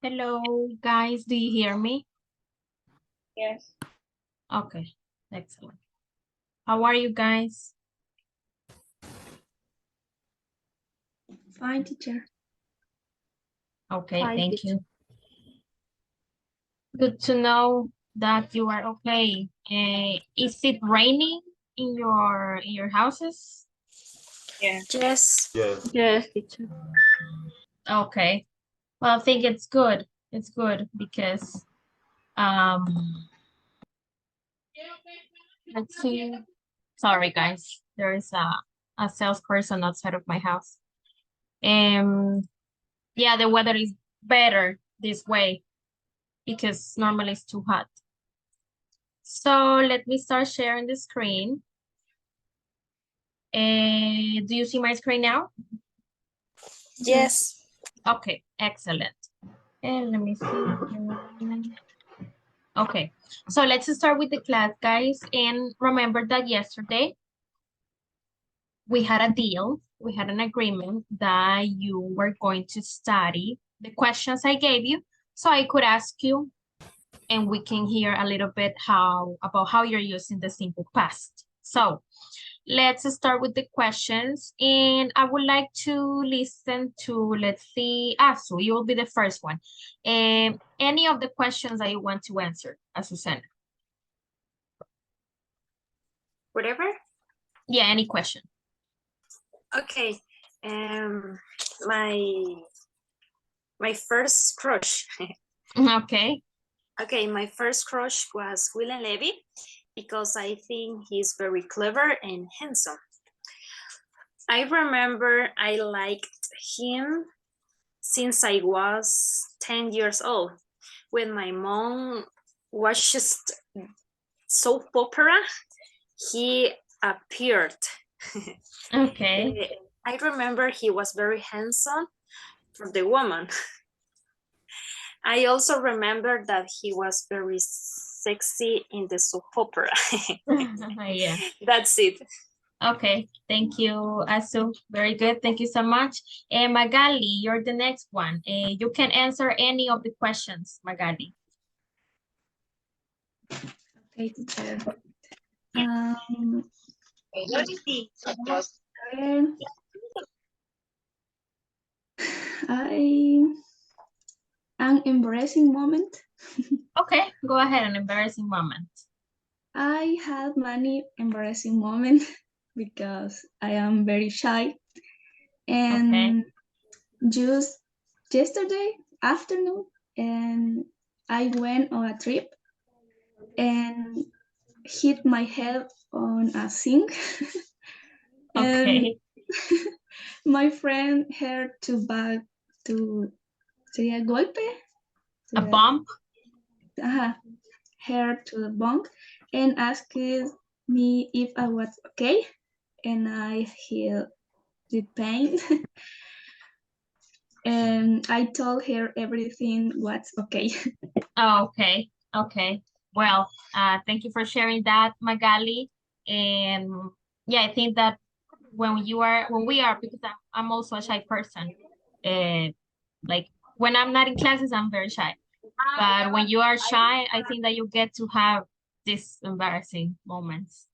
Hello, guys. Do you hear me? Yes. Okay, excellent. How are you guys? Fine, teacher. Okay, Fine, thank teacher. you. Good to know that you are okay. Is it raining in your houses? Yeah. Yes. Yes. Yes, teacher. Okay. Well, I think it's good. It's good because um let's see. Sorry, guys. There is a salesperson outside of my house. Yeah, the weather is better this way because normally it's too hot. So let me start sharing the screen. Do you see my screen now? Yes. Okay, excellent. And let me see. Okay, so let's start with the class, guys. And remember that yesterday we had a deal, we had an agreement that you were going to study the questions I gave you so I could ask you and we can hear a little bit about how you're using the simple past. So let's start with the questions. And I would like to listen to, let's see, Asu, you will be the first one. Any of the questions that you want to answer, Azucena? Whatever. Yeah, any question. Okay. Um, my my first crush. Okay. Okay, my first crush was William Levy because I think he's very clever and handsome. I remember I liked him since I was 10 years old when my mom watched soap opera. He appeared. Okay. I remember he was very handsome for the woman. I also remember that he was very sexy in the soap opera. Yeah. That's it. Okay. Thank you, Asu. Very good. Thank you so much. And Magali, you're the next one. You can answer any of the questions, Magali. Okay, teacher. Um, and an embarrassing moment. Okay, go ahead. An embarrassing moment. I had many embarrassing moments because I am very shy. And Okay. just yesterday afternoon, and I went on a trip and hit my head on a sink. And Okay. my friend heard to back to sería golpe. A bump. Her to the bunk and asked me if I was okay, and I feel the pain. And I told her everything was okay. Oh, okay. Okay. Well, thank you for sharing that, Magali. And yeah, I think that when we are, because I'm also a shy person. Uh, like when I'm not in classes, I'm very shy. But when you are shy, I think that you get to have these embarrassing moments.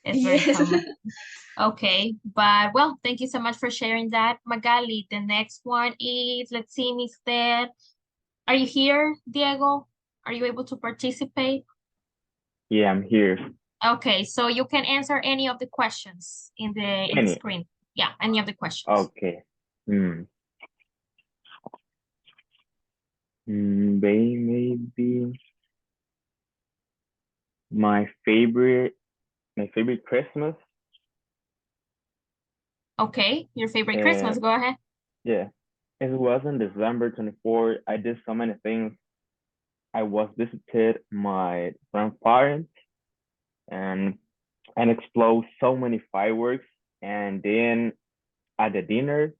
It's very Yes. common. Okay, but well, thank you so much for sharing that, Magali. The next one is, let's see, Mr. Are you here, Diego? Are you able to participate? Yeah, I'm here. Okay, so you can answer any of the questions in the Any? screen. Yeah, any of the questions. Okay. Maybe my favorite Christmas. Okay, your favorite Uh, Christmas, go ahead. yeah. It was on December 24th. I did so many things. I was visited my grandparents and explode so many fireworks. And then at the dinner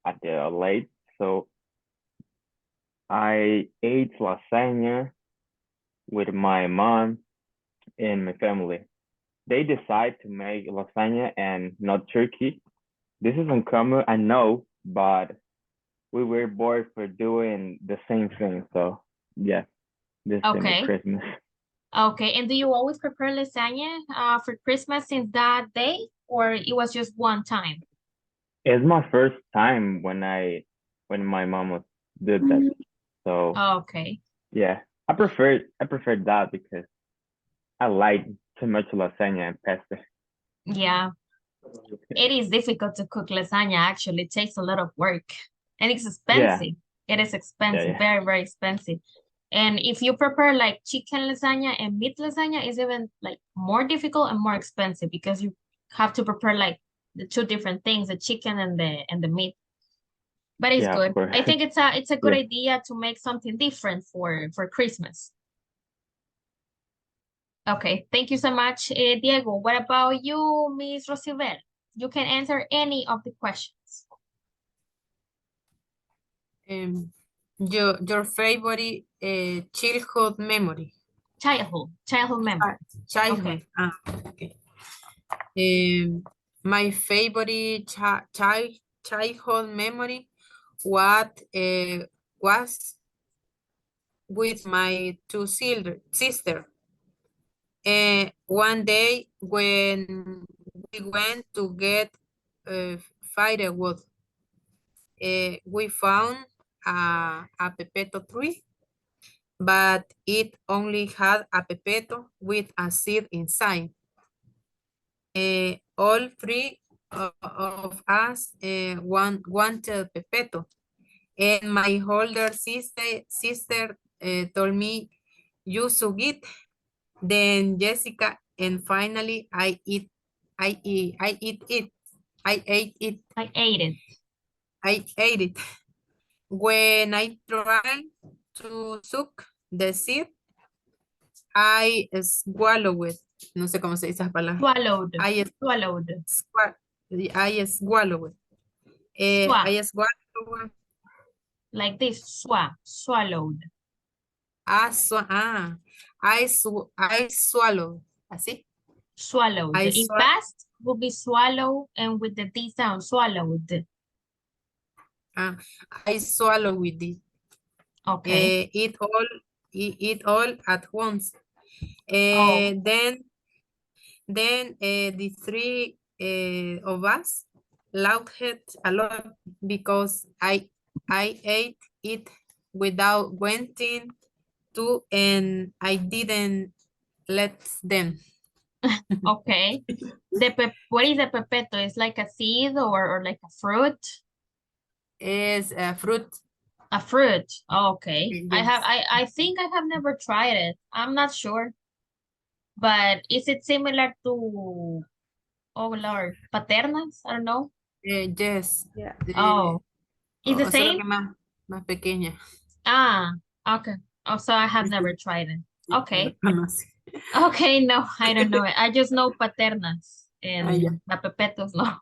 at the late, so I ate lasagna with my mom and my family. They decide to make lasagna and not turkey. This is uncommon, I know, but we were bored for doing the same thing. So yeah, this thing is Okay. Christmas. Okay. And do you always prepare lasagna for Christmas since that day, or it was just one time? It's my first time when my mom did that. So Okay. yeah, I preferred that because I like too much lasagna and pasta. Yeah. It is difficult to cook lasagna, actually. It takes a lot of work and it's Yeah, expensive. It is yeah, expensive, yeah, very, very expensive. And if you prepare like chicken lasagna and meat lasagna, it's even like more difficult and more expensive because you have to prepare like the two different things, the chicken and the meat. But it's yeah. Of good. course. I think it's a good Yeah. idea to make something different for Christmas. Okay, thank you so much, Diego. What about you, Miss Rosibel? You can answer any of the questions. Your favorite childhood memory. Childhood memory. Childhood. Okay. My favorite childhood memory what was with my two sister. One day when we went to get firewood, we found a pepeto tree, but it only had a pepeto with a seed inside. All three of us wanted pepeto, and my older sister told me, "You should eat." Then Jessica, and finally I eat it. I ate it. I ate it. I ate it. When I tried to suck the seed, I swallowed it. No sé cómo se dice esa palabra. Swallowed. I Swallowed. swallowed. I swallowed. Like this. Swallowed. I swallowed. Así. Swallowed. In past will be swallow and with the D sound. Swallowed. I swallow with it. Okay. Eat all at once. Oh. Then the three of us laughed a lot because I ate it without wanting to, and I didn't let them. Okay. What is the pepeto? It's like a seed or like a fruit? It's a fruit. A fruit. Oh, okay. Yes. I think I have never tried it. I'm not sure. But is it similar to, oh Lord, paternas? I don't know. Yes. Yeah. Oh, is the Solo same? que más pequeña. Ah, okay. Oh, so I have never tried it. Okay. Conoce. Okay, no, I don't know it. I just know paternas Ya. and the pepetos, no.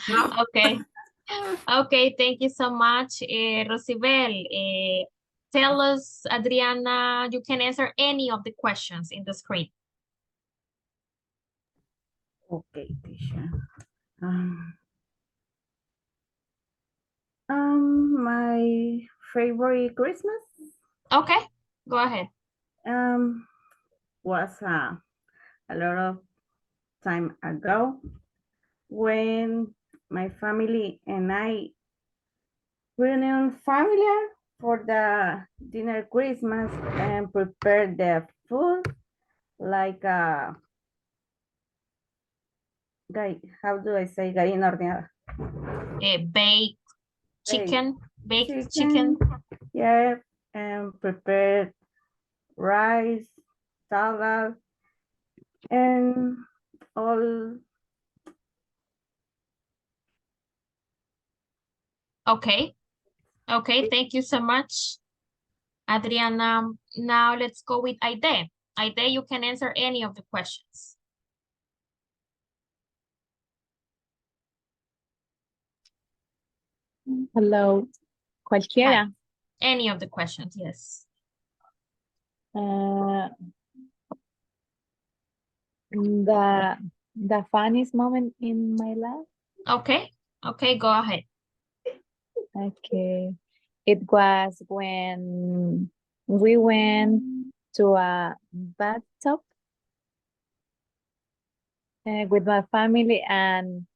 No. Okay. Okay, thank you so much, Rosibel. Tell us, Adriana, you can answer any of the questions in the screen. Okay, teacher. My favorite Christmas Okay, go ahead. was a lot of time ago when my family and I reunion familiar for the dinner Christmas and prepare the food like how do I say gallina horneada? Baked chicken, baked chicken. Yeah, and prepare rice, salad, and all. Okay, okay, thank you so much, Adriana. Now let's go with Aide. Aide, you can answer any of the questions. Hello, cualquiera. Hi. Any of the questions, yes. The funniest moment in my life. Okay, okay, go ahead. Okay. It was when we went to a bathtub with my family, and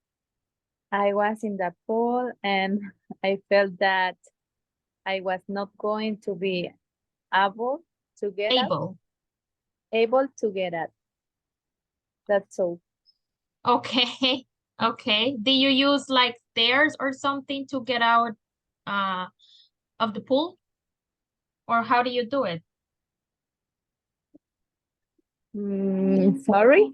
I was in the pool, and I felt that I was not going to be able to get up, Able. able to get up. That's all. Okay. Okay. Do you use like stairs or something to get out of the pool? Or how do you do it? Sorry?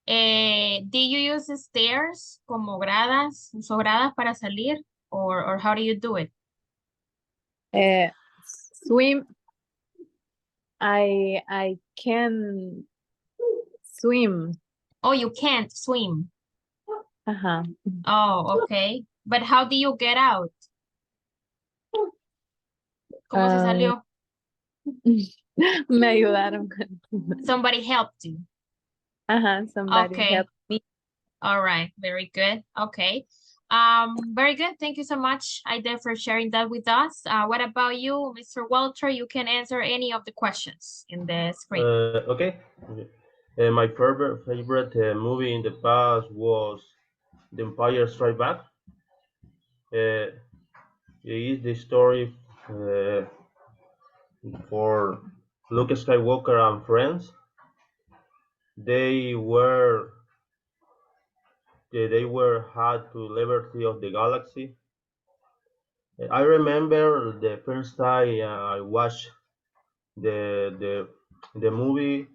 Do you use stairs como gradas, uso gradas para salir? Or how do you do it? Swim. I can swim. Oh, you can't swim. Uh-huh. Oh, okay. But how do you get out? ¿Cómo se salió? Me ayudaron. Somebody helped you. Somebody Okay. help me. All right. Very good. Okay. Very good. Thank you so much, Aida, for sharing that with us. What about you, Mr. Walter? You can answer any of the questions in the screen. Okay. My favorite movie in the past was The Empire Strikes Back. It is the story for Luke Skywalker and friends. They were had to liberty of the galaxy. I remember the first time I watched the movie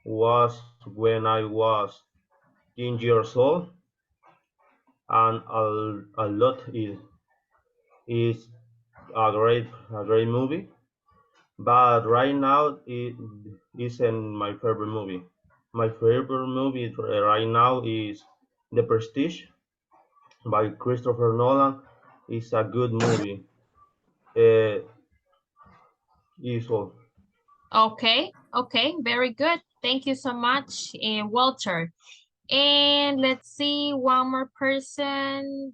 was when I was 10 years old, and a lot is a great movie. But right now it isn't my favorite movie. My favorite movie right now is The Prestige by Christopher Nolan. It's a good movie. Is all. Okay. Okay. Very good. Thank you so much, Walter. And let's see, one more person.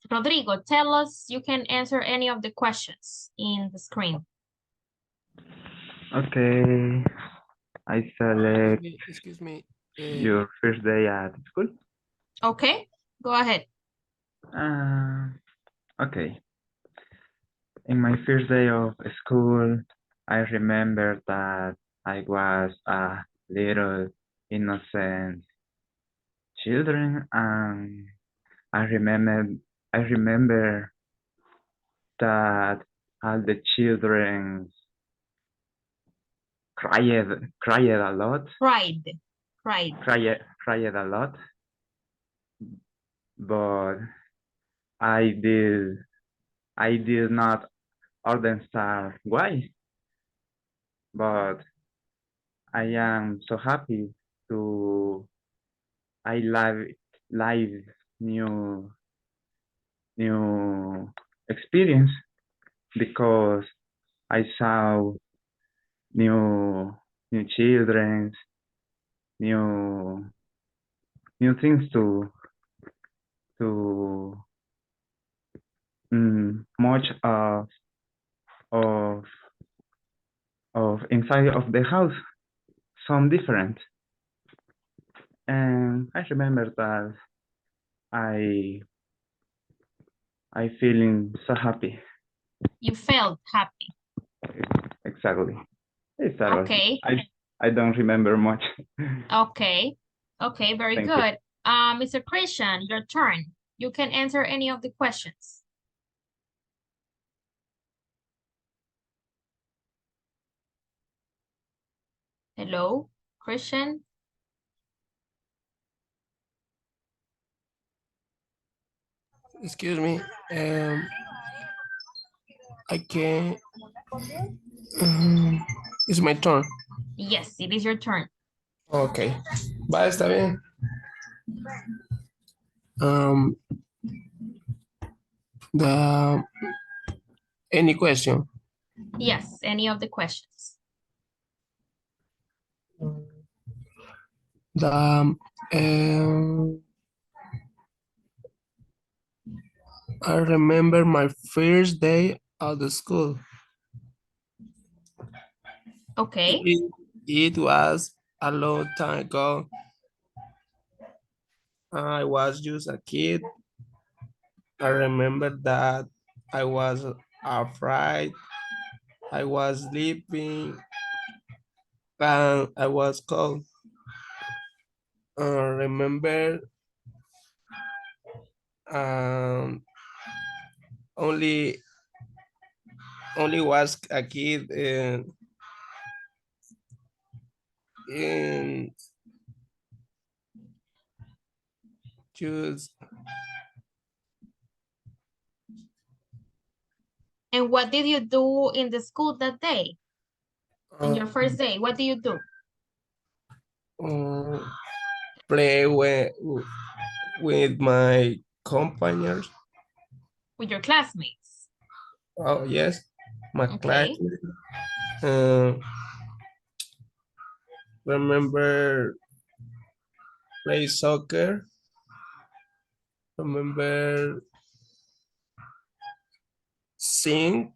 Rodrigo, tell us, you can answer any of the questions in the screen. Okay, I select Excuse me. your first day at school. Okay, go ahead. Okay. In my first day of school, I remember that I was a little innocent children, and I remember that all the children cried a lot. Cried. Cried a lot, but I did not understand why. But I am so happy to I live new experience, because I saw new children, new things to much of inside of the house, some different. And I remember that I feeling so happy. You felt happy. Exactly. Exactly. Okay. I don't remember much. Okay. Okay, very Thank good. Mr. Christian, your turn. You can answer any of the questions. Hello, Christian? Excuse me. I can. It's my turn. Yes, it is your turn. Okay. Va, está bien. The any question? Yes, any of the questions. The I remember my first day at the school. Okay. It was a long time ago. I was just a kid. I remember that I was afraid. I was sleeping and I was cold. Remember um, only was a kid in just And what did you do in the school that day? In your first day, what do you do? play with my companions. With your classmates? Oh yes, my Okay. classmates. Uh, remember play soccer. Remember sing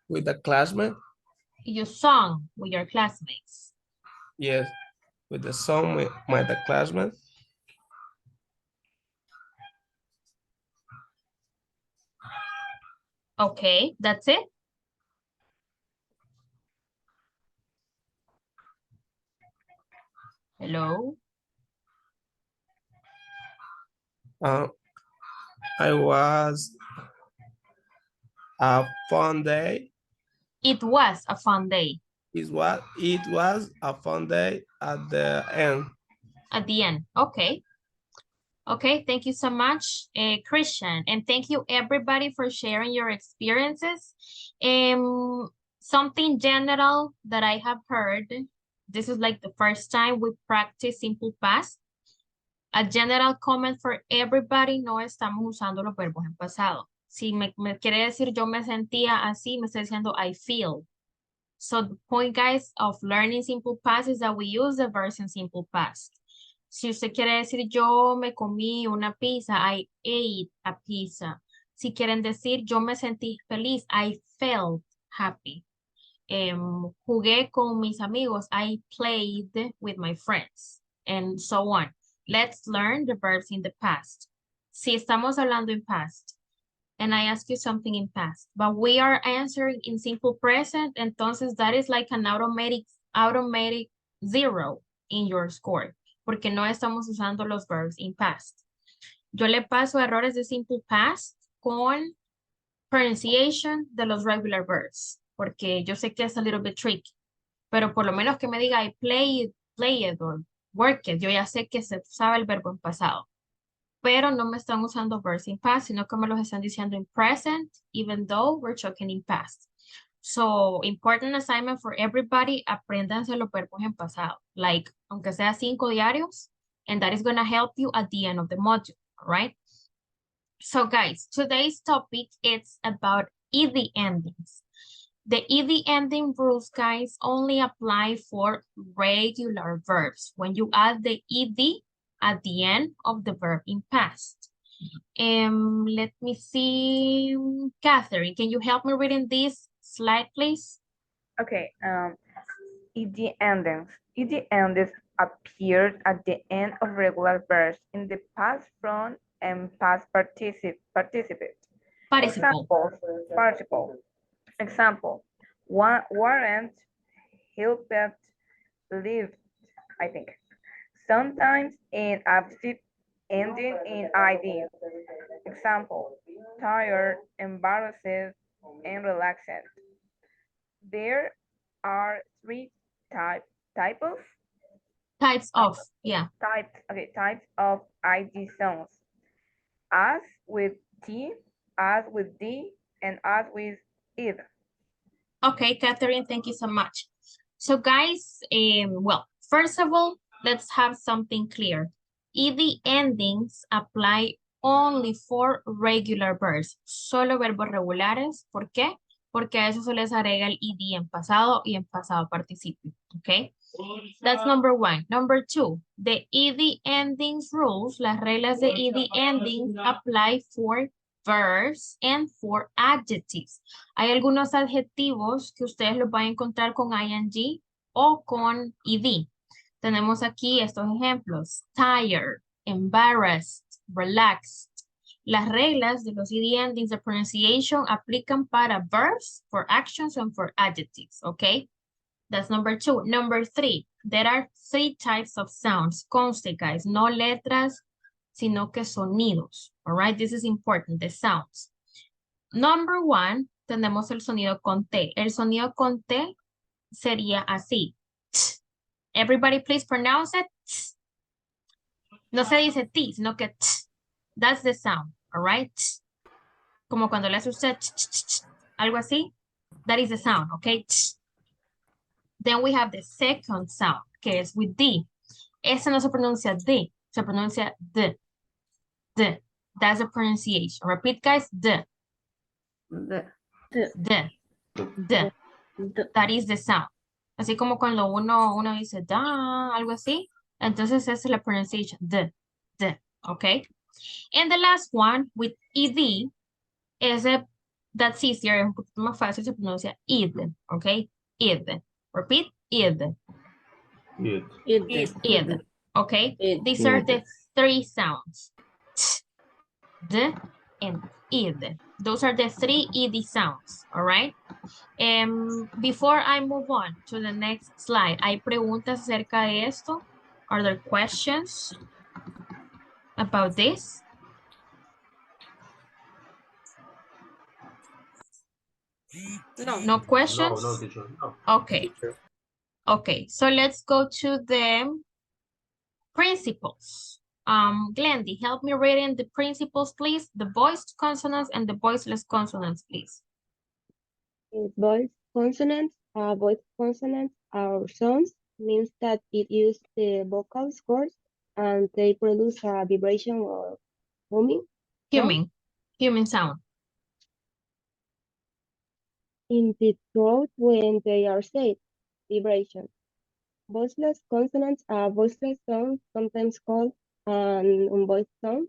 with the classmate. You sung with your classmates? Yes, with the song with the classmate. Okay, that's it? Hello? I was a fun day. It was a fun day. It was a fun day at the end. At the end, okay. Okay, thank you so much, Christian. And thank you everybody for sharing your experiences. Something general that I have heard, this is like the first time we practice simple past. A general comment for everybody, no estamos usando los verbos en pasado. Si me quiere decir yo me sentía así, me está diciendo I feel. So the point, guys, of learning simple past is that we use the verbs in simple past. Si usted quiere decir yo me comí una pizza, I ate a pizza. Si quieren decir yo me sentí feliz, I felt happy. Jugué con mis amigos, I played with my friends, and so on. Let's learn the verbs in the past. Si estamos hablando in past, and I ask you something in past, but we are answering in simple present, entonces that is like an automatic zero in your score, porque no estamos usando los verbs in past. Yo le paso errores de simple past con pronunciation de los regular verbs, porque yo sé que es a little bit tricky, pero por lo menos que me diga I play it or work it, yo ya sé que se sabe el verbo en pasado. Pero no me están usando verbs in past, sino que me los están diciendo in present, even though we're talking in past. So, important assignment for everybody, apréndanse los verbos en pasado, like, aunque sea 5 diarios, and that is going to help you at the end of the module, all right? So, guys, today's topic is about ed endings. The ed ending rules, guys, only apply for regular verbs. When you add the ed at the end of the verb in past. Let me see. Catherine, can you help me reading this slide, please? Okay, ed endings. Ed endings appeared at the end of regular verbs in the past form and past participle. Participle. Example, warrant, helped, lived, I think. Sometimes an adjective ending in id. Example, tired, embarrassed, and relaxed. There are three types Types of, yeah. types of id sounds. As with T, as with D, and as with id. Okay, Catherine, thank you so much. So guys, well, first of all, let's have something clear. Ed endings apply only for regular verbs, solo verbos regulares. ¿Por qué? Porque a eso se les agrega el ed en pasado y en pasado participio, ¿ok? That's number one. Number two, the ed endings rules, las reglas de ed endings apply for verbs and for adjectives. Hay algunos adjetivos que ustedes los van a encontrar con ing o con ed. Tenemos aquí estos ejemplos: tired, embarrassed, relaxed. Las reglas de los ed endings de pronunciation aplican para verbs, for actions, and for adjectives, okay? That's number two. Number three, there are three types of sounds. Conste, guys, no letras, sino que sonidos. All right, this is important, the sounds. Number one, tenemos el sonido con T. El sonido con T sería así. Everybody please pronounce it. No se dice T, sino que T. That's the sound, all right? Como cuando le hace usted algo así. That is the sound, okay? Then we have the second sound, que es with D. Ese no se pronuncia D, se pronuncia D. D. That's the pronunciation. Repeat, guys. D. D. D. D. That is the sound. Así como cuando uno dice da, algo así. Entonces esa es la pronunciation. D. D. Okay. And the last one with ED is that's easier, es un poquito más fácil, se pronuncia id. Okay. Id. Repeat, id. Id. Okay. These are the three sounds. T, d, and id. Those are the three ed sounds. All right. Before I move on to the next slide, ¿hay preguntas acerca de esto? Are there questions about this? No questions? No, teacher, no. Okay. Okay, so let's go to the principles. Glendy, help me reading the principles, please. The voiced consonants and the voiceless consonants, please. Voiced consonants are sounds, means that it uses the vocal cords and they produce a vibration or humming. Human sound. In the throat when they are said, vibration. Voiceless consonants are voiceless sounds, sometimes called an unvoiced sound.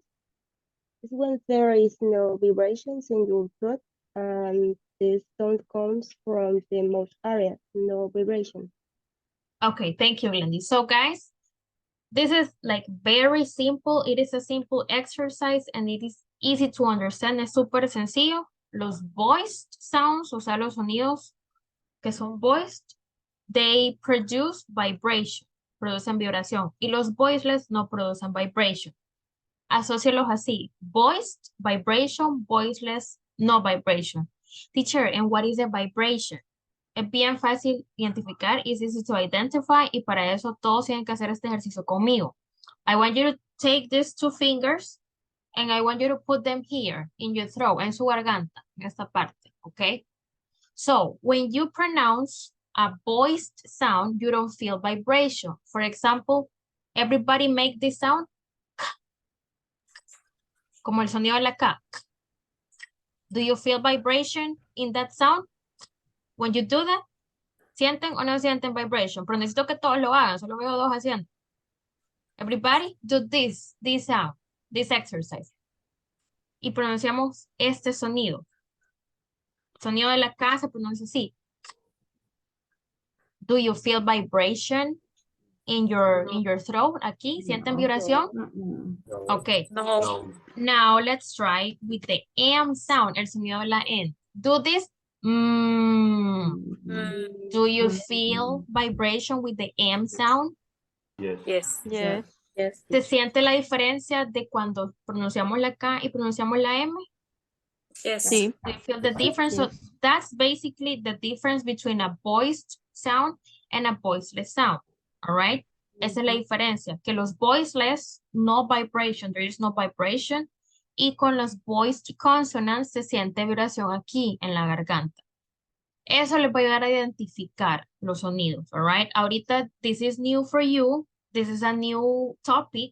It's when there is no vibrations in your throat and the sound comes from the mouth area, no vibration. Okay, thank you, Glendy. So guys, this is like very simple. It is a simple exercise and it is easy to understand. Es súper sencillo. Los voiced sounds, o sea, los sonidos que son voiced, they produce vibration, producen vibración. Y los voiceless no producen vibration. Asócielos así. Voiced, vibration, voiceless, no vibration. Teacher, and what is a vibration? Es bien fácil identificar, it's easy to identify, y para eso todos tienen que hacer este ejercicio conmigo. I want you to take these two fingers and I want you to put them here in your throat, en su garganta, en esta parte, okay? So, when you pronounce a voiced sound, you don't feel vibration. For example, everybody make this sound, como el sonido de la K. Do you feel vibration in that sound? When you do that, ¿sienten o no sienten vibration? Pero necesito que todos lo hagan, solo veo dos haciendo. Everybody do this sound, this exercise. Y pronunciamos este sonido. Sonido de la K se pronuncia así. Do you feel vibration in your throat? Aquí, ¿sienten vibración? Okay. No. Now let's try with the M sound, el sonido de la N. Do this. Do you feel vibration with the M sound? Yes. Yes. ¿Se siente la diferencia de cuando pronunciamos la K y pronunciamos la M? Yes. Do you feel the difference? So that's basically the difference between a voiced sound and a voiceless sound. All right? Esa es la diferencia, que los voiceless, no vibration, there is no vibration, y con los voiced consonants se siente vibración aquí en la garganta. Eso les va a ayudar a identificar los sonidos, all right? Ahorita, this is new for you, this is a new topic,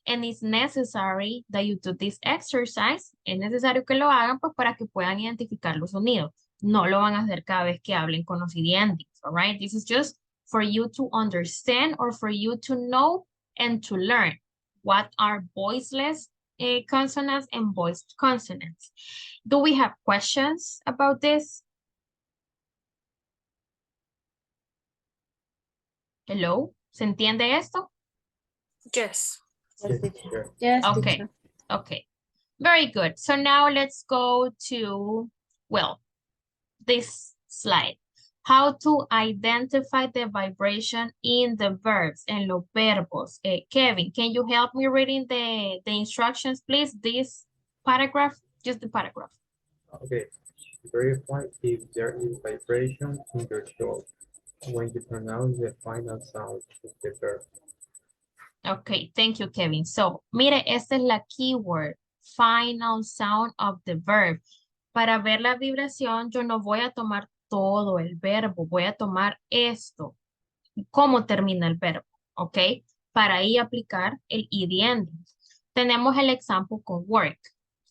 and it's necessary that you do this exercise. Es necesario que lo hagan pues para que puedan identificar los sonidos. No lo van a hacer cada vez que hablen con los idénticos, all right? This is just for you to understand or for you to know and to learn what are voiceless consonants and voiced consonants. Do we have questions about this? Hello, ¿se entiende esto? Yes. Yes, teacher. Yes, Okay, teacher. okay. Very good. So now let's go to, well, this slide. How to identify the vibration in the verbs, en los verbos. Kevin, can you help me reading the instructions, please? This paragraph, just the paragraph. Okay. Verify if there is vibration in your throat when you pronounce the final sound of the verb. Okay, thank you, Kevin. So, mire, esta es la keyword, final sound of the verb. Para ver la vibración, yo no voy a tomar todo el verbo, voy a tomar esto, cómo termina el verbo, ¿ok? Para ahí aplicar el ed ending. Tenemos el ejemplo con work.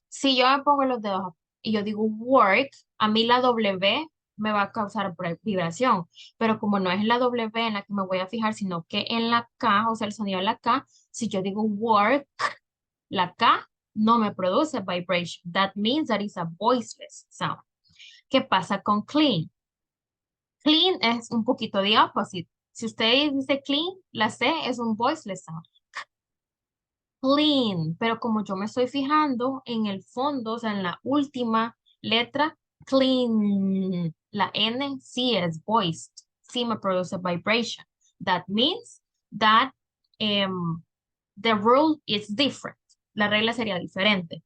Si yo me pongo los dedos y yo digo work, a mí la W me va a causar vibración, pero como no es la W en la que me voy a fijar, sino que en la K, o sea, el sonido de la K, si yo digo work, la K no me produce vibration. That means that is a voiceless sound. ¿Qué pasa con clean? Clean es un poquito de opposite. Si usted dice clean, la C es un voiceless sound. Clean, pero como yo me estoy fijando en el fondo, o sea, en la última letra, clean, la N sí es voiced, sí me produce vibration. That means that the rule is different. La regla sería diferente.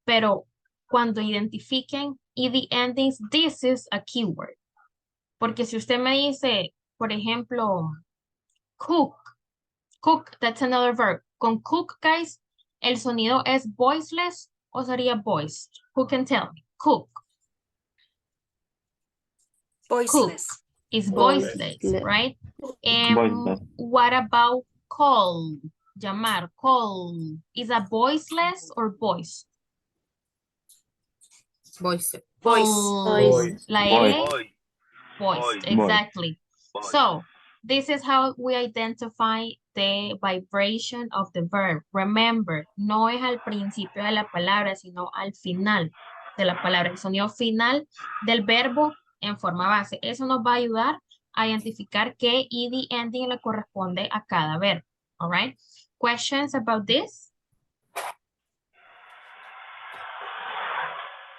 Pero cuando identifiquen ed endings, this is a keyword. Porque si usted me dice, por ejemplo, cook, that's another verb. Con cook, guys, ¿el sonido es voiceless o sería voiced? Who can tell me? Cook. Voiceless. Cook is voiceless, right? Voiceless. What about call? Llamar, call. Is a voiceless or voiced? Voice. Voice. La L, voiced, exactly. So, this is how we identify the vibration of the verb. Remember, no es al principio de la palabra, sino al final de la palabra. El sonido final del verbo en forma base. Eso nos va a ayudar a identificar qué ed ending le corresponde a cada verbo. All right? Questions about this?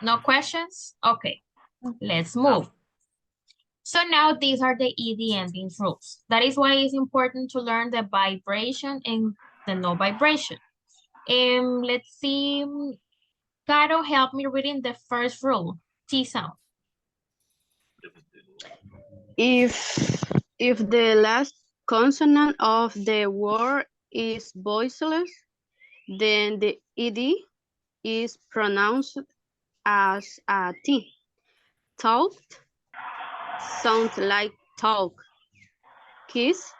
No questions? Okay, let's move. So now these are the ed ending rules. That is why it's important to learn the vibration and the no vibration. Let's see. Caro, help me reading the first rule, T sound. If the last consonant of the word is voiceless, then the ed is pronounced as a T. Talked sounds like talk. Kiss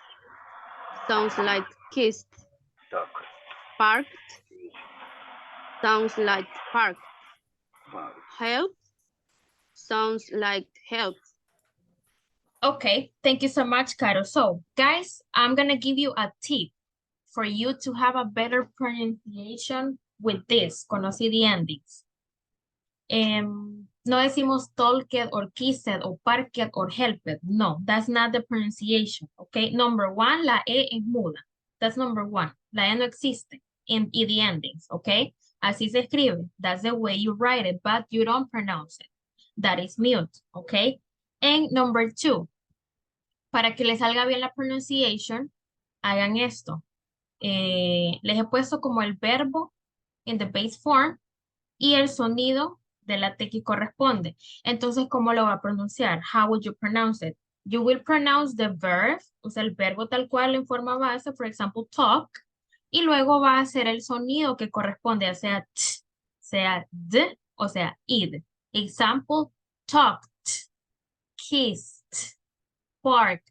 sounds like kissed. Parked sounds like parked. Help sounds like help. Okay, thank you so much, Caro. So, guys, I'm going to give you a tip for you to have a better pronunciation with this, con los ed endings. No decimos talked or kissed or parked or helped. No, that's not the pronunciation, okay? Number one, la E es muda. That's number one. La E no existe in ed endings, okay? Así se escribe. That's the way you write it, but you don't pronounce it. That is mute, okay? And number two, para que les salga bien la pronunciation, hagan esto. Les he puesto como el verbo in the base form y el sonido de la T que corresponde. Entonces, ¿cómo lo va a pronunciar? How would you pronounce it? You will pronounce the verb, o sea, el verbo tal cual en forma base, for example, talk, y luego va a hacer el sonido que corresponde, ya sea t, sea d, o sea id. Example, talked, kissed, parked,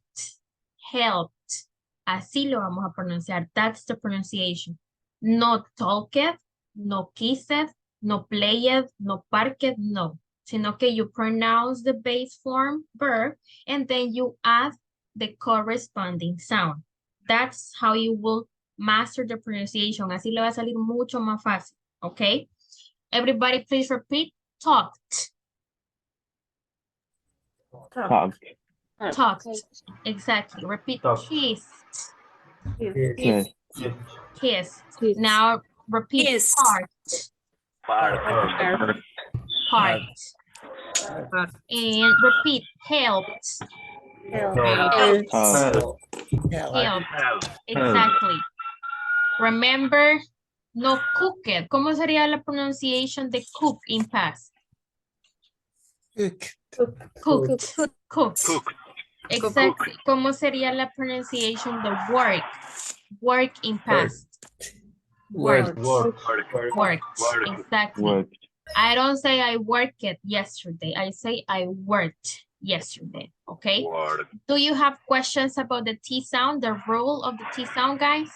helped. Así lo vamos a pronunciar. That's the pronunciation. No talked, no kissed, no played, no parked, no. Sino que you pronounce the base form verb and then you add the corresponding sound. That's how you will master the pronunciation. Así le va a salir mucho más fácil, okay? Everybody please repeat, talked. Talked. Talked, exactly. Repeat, Talked. kissed. Kissed. Kissed. Kissed. Now repeat, Kissed. parked. Parked. And repeat, helped. Helped. Helped. Exactly. Remember, no cooked. ¿Cómo sería la pronunciation de cook in past? Cooked. Cooked. Exactly. ¿Cómo sería la pronunciation de work? Work in past. Worked. Worked. Exactly. Worked. I don't say I worked yesterday. I say I worked yesterday. Okay. Do you have questions about the T sound, the rule of the T sound, guys?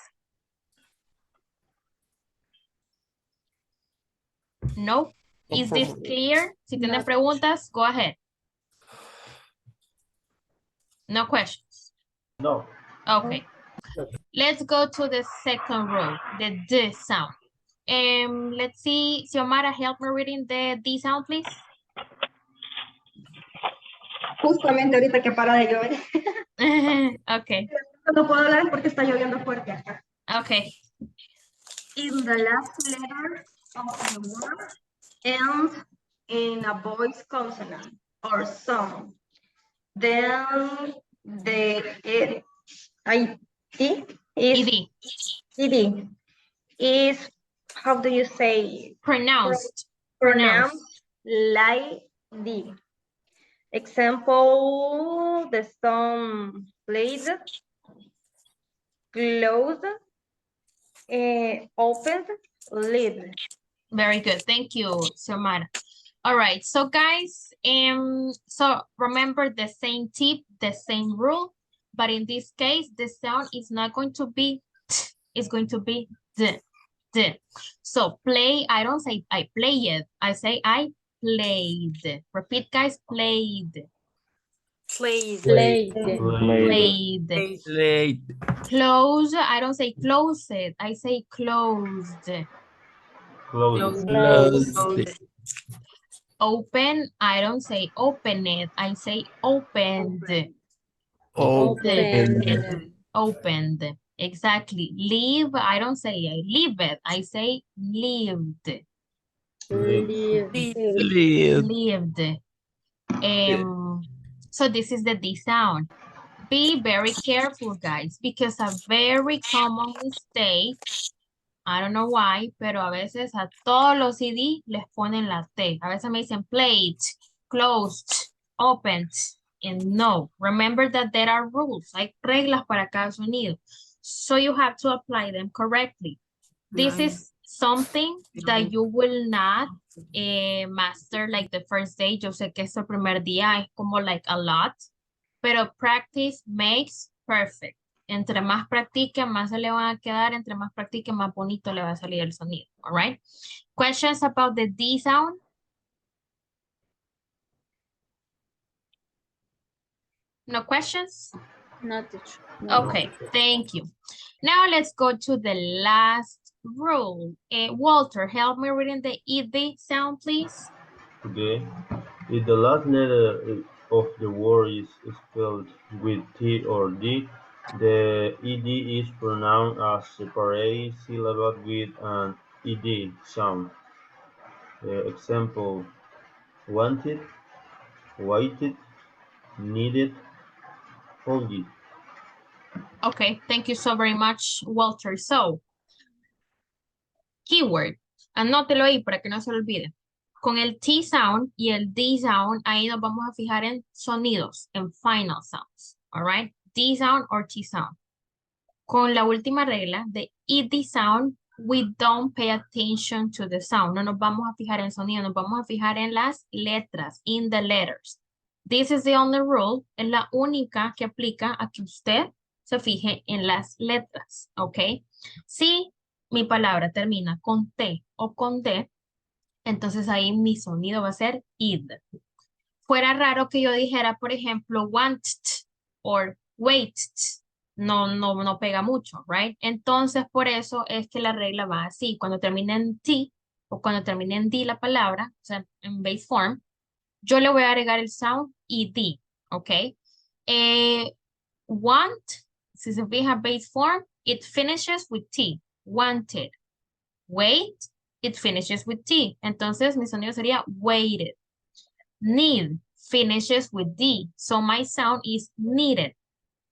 No. Is this clear? Si tienen preguntas, go ahead. No questions. No. Okay. Let's go to the second rule, the D sound. Let's see, Xiomara, help me reading the D sound, please. Justamente ahorita que para de llover. Okay. No puedo hablar porque está lloviendo fuerte acá. Okay. In the last letter of the word and in a voice consonant or sound. Then the ID is ED. is, how do you say? Pronounced. Pronounced like D. Example, the song played, closed, opened, lived. Very good. Thank you, Xiomara. All right. So guys, so remember the same tip, the same rule, but in this case, the sound is not going to be t, it's going to be d, d. So play, I don't say I played, I say I played. Repeat, guys, played. Played. Played. Close, I don't say closed, I say closed. Open, I don't say opened, I say opened. Opened. Exactly. Leave, I don't say I leave it, I say lived. Lived. So this is the D sound. Be very careful, guys, because a very common mistake, I don't know why, pero a veces a todos los CD les ponen la T. A veces me dicen played, closed, opened, and no. Remember that there are rules. Hay reglas para cada sonido. So you have to apply them correctly. This is something that you will not master like the first day. Yo sé que este primer día es como like a lot, pero practice makes perfect. Entre más practique, más se le van a quedar. Entre más practique, más bonito le va a salir el sonido. All right. Questions about the D sound? No questions? No, teacher. Okay, thank you. Now let's go to the last rule. Walter, help me reading the ED sound, please. Okay. If the last letter of the word is spelled with T or D, the ED is pronounced as separate syllable with an ED sound. Example, wanted, waited, needed, folded. Okay, thank you so very much, Walter. So, keyword, anótelo ahí para que no se lo olvide. Con el T sound y el D sound, ahí nos vamos a fijar en sonidos, en final sounds, all right? D sound or T sound. Con la última regla de ED sound, we don't pay attention to the sound. No nos vamos a fijar en sonido, nos vamos a fijar en las letras, in the letters. This is the only rule, es la única que aplica a que usted se fije en las letras, ¿ok? Si mi palabra termina con T o con D, entonces ahí mi sonido va a ser id. Fuera raro que yo dijera, por ejemplo, wanted or Wait, no pega mucho, right? Entonces, por eso es que la regla va así. Cuando termina en T o cuando termina en D la palabra, o sea, en base form, yo le voy a agregar el sound ed, ¿ok? Want, si se fija base form, it finishes with T, wanted. Wait, it finishes with T. Entonces, mi sonido sería waited. Need finishes with D, so my sound is needed.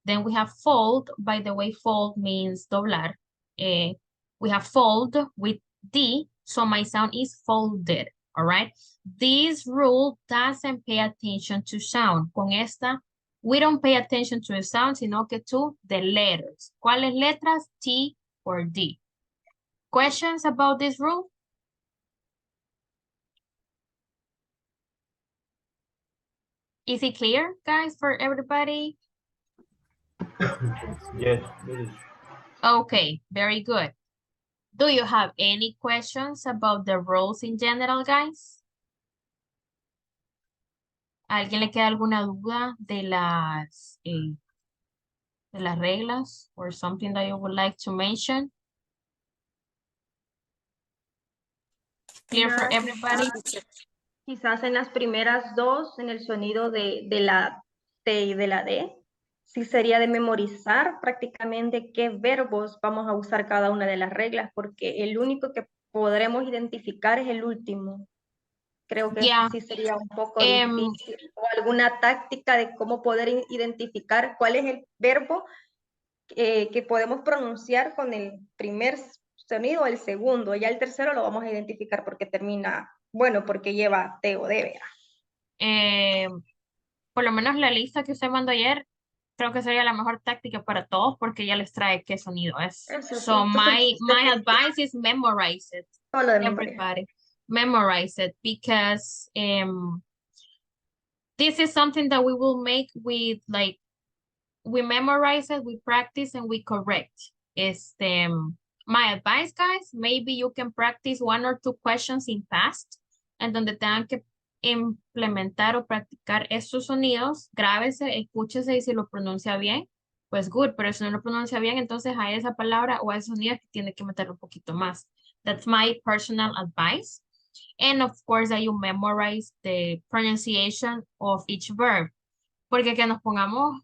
Then we have fold. By the way, fold means doblar. We have fold with D, so my sound is folded, all right? This rule doesn't pay attention to sound. Con esta, we don't pay attention to the sound, sino que to the letters. ¿Cuáles letras? T or D. Questions about this rule? Is it clear, guys, for everybody? Yes, it is. Okay, very good. Do you have any questions about the rules in general, guys? ¿A alguien le queda alguna duda de las reglas or something that you would like to mention? Clear for Nada, everybody? quizás en las primeras dos, en el sonido de la T y de la D, sí sería de memorizar prácticamente qué verbos vamos a usar cada una de las reglas, porque el único que podremos identificar es el último. Creo que Yeah. sí sería un poco difícil. O alguna táctica de cómo poder identificar cuál es el verbo que podemos pronunciar con el primer sonido o el segundo. Ya el tercero lo vamos a identificar porque termina, bueno, porque lleva T o D, ¿verdad? Por lo menos la lista que usted mandó ayer, creo que sería la mejor táctica para todos porque ya les trae qué sonido es. Eso sí. So Entonces, my advice is memorize it. todo lo de memoria. Everybody, memorize it because this is something that we will make with like, we memorize it, we practice, and we correct. My advice, guys, maybe you can practice 1 or 2 questions in past, en donde tengan que implementar o practicar estos sonidos, grábese, escúchese y si lo pronuncia bien, pues good, pero si no lo pronuncia bien, entonces a esa palabra o a ese sonido que tiene que meterlo un poquito más. That's my personal advice. And of course that you memorize the pronunciation of each verb. Porque que nos pongamos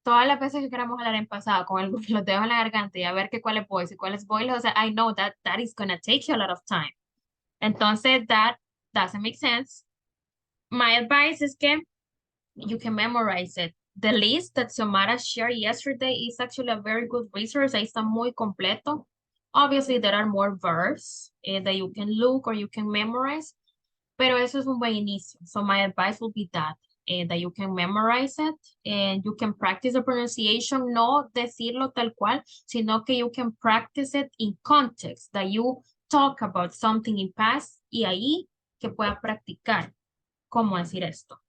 todas las veces que queramos hablar en pasado con los dedos en la garganta y a ver cuál es voice y cuál es voice, o sea, I know that is going to take you a lot of time. Entonces, that doesn't make sense. My advice is que you can memorize it. The list that Xiomara shared yesterday is actually a very good resource. Ahí está muy completo. Obviously, there are more verbs that you can look or you can memorize, pero eso es un buen inicio. So my advice will be that you can memorize it and you can practice the pronunciation, no decirlo tal cual, sino que you can practice it in context, that you talk about something in past y ahí que pueda practicar cómo decir esto.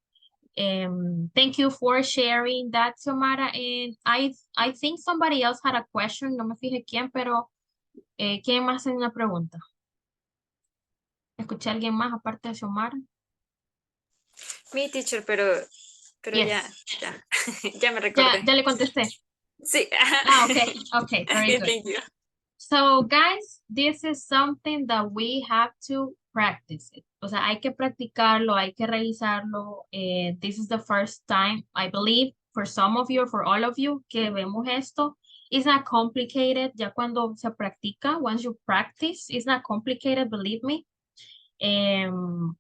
Thank you for sharing that, Xiomara. And I think somebody else had a question. No me fijé quién, pero ¿quién más tiene una pregunta? ¿Escuché a alguien más aparte de Xiomara? Mi teacher, pero Yes. ya me recordé. Ya le contesté. Sí. Okay, very good. Thank you. So, guys, this is something that we have to practice it. O sea, hay que practicarlo, hay que revisarlo. This is the first time, I believe, for some of you, or for all of you, que vemos esto. It's not complicated. Ya cuando se practica, once you practice, it's not complicated, believe me.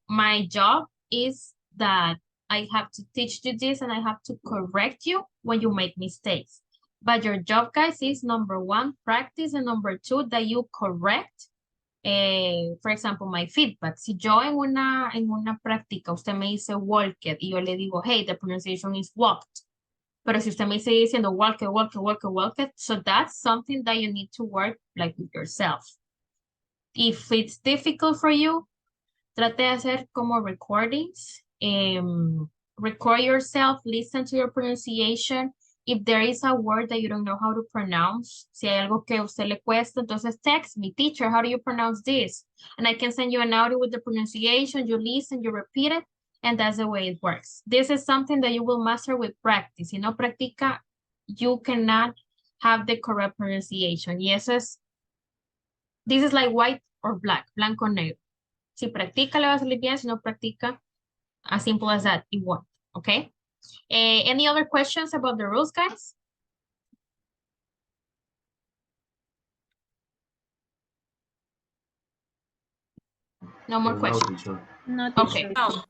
My job is that I have to teach you this and I have to correct you when you make mistakes. But your job, guys, is number 1, practice, and number 2, that you correct. For example, my feedback. Si yo en una práctica usted me dice walked y yo le digo, hey, the pronunciation is walked. Pero si usted me sigue diciendo walked, so that's something that you need to work like with yourself. If it's difficult for you, trate de hacer como recordings. Record yourself, listen to your pronunciation. If there is a word that you don't know how to pronounce, si hay algo que a usted le cuesta, entonces text me, teacher, how do you pronounce this? And I can send you an audio with the pronunciation, you listen, you repeat it, and that's the way it works. This is something that you will master with practice. Si no practica, you cannot have the correct pronunciation. Y eso es, this is like white or black, blanco o negro. Si practica le va a salir bien, si no practica, as simple as that, it won't, okay? Any other questions about the rules, guys? No more No, questions. teacher. No, Okay. teacher.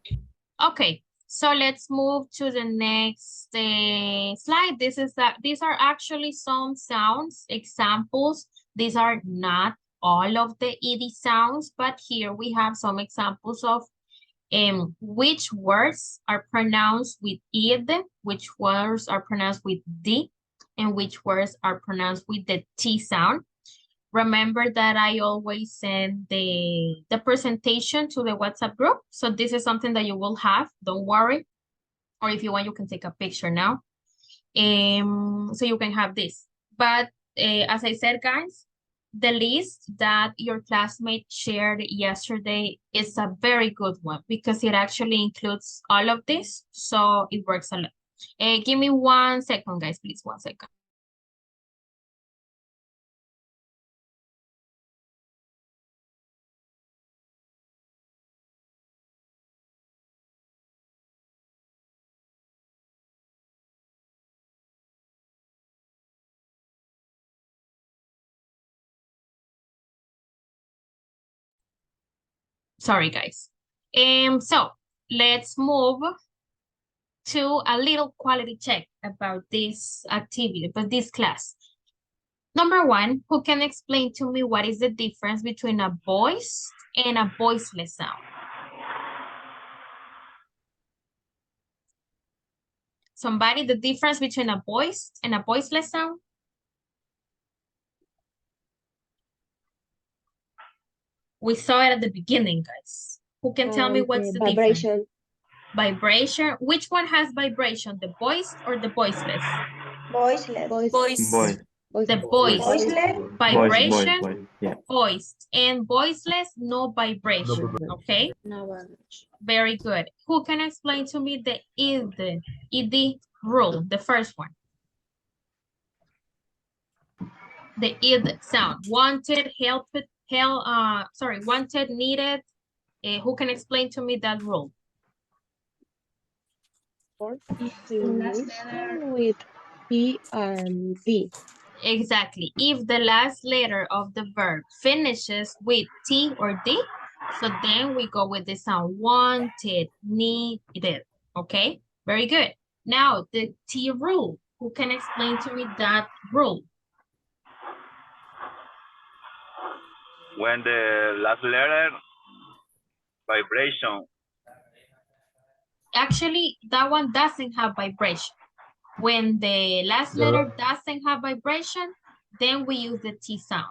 Okay, so let's move to the next slide. These are actually some sounds, examples. These are not all of the ED sounds, but here we have some examples of which words are pronounced with id, which words are pronounced with d, and which words are pronounced with the T sound. Remember that I always send the presentation to the WhatsApp group. So this is something that you will have, don't worry. Or if you want, you can take a picture now. So you can have this. But as I said, guys, the list that your classmate shared yesterday is a very good one because it actually includes all of this. So it works a lot. Give me 1 second, guys, please, 1 second. Sorry, guys. So let's move to a little quality check about this activity, about this class. Number 1, who can explain to me what is the difference between a voiced and a voiceless sound? Somebody, the difference between a voiced and a voiceless sound? We saw it at the beginning, guys. Who can tell me what's the difference? Vibration. Vibration. Which one has vibration, the voiced or the voiceless? Voiceless. Voice. The voice. Voiceless. Vibration, Voice. Yeah. voiced. And voiceless, no vibration. Okay? No vibration. Very good. Who can explain to me the id rule, the first one? The id sound. Wanted, wanted, needed. Who can explain to me that rule? If The last letter. with P and D. Exactly. If the last letter of the verb finishes with T or D, so then we go with the sound wanted, needed. Okay, very good. Now the T rule. Who can explain to me that rule? When the last letter vibration. Actually, that one doesn't have vibration. When the last letter doesn't have vibration, then we use the T sound.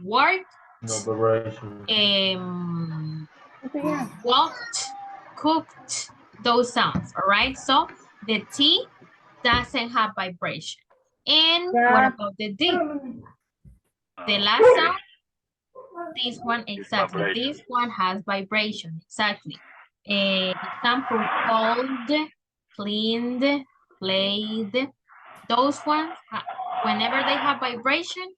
Worked, No vibration. walked, cooked, those sounds, all right? So the T doesn't have vibration. And what about the D? The last sound, this one, exactly. Vibration. This one has vibration, exactly. Example, called, cleaned, played. Those ones, whenever they have vibration.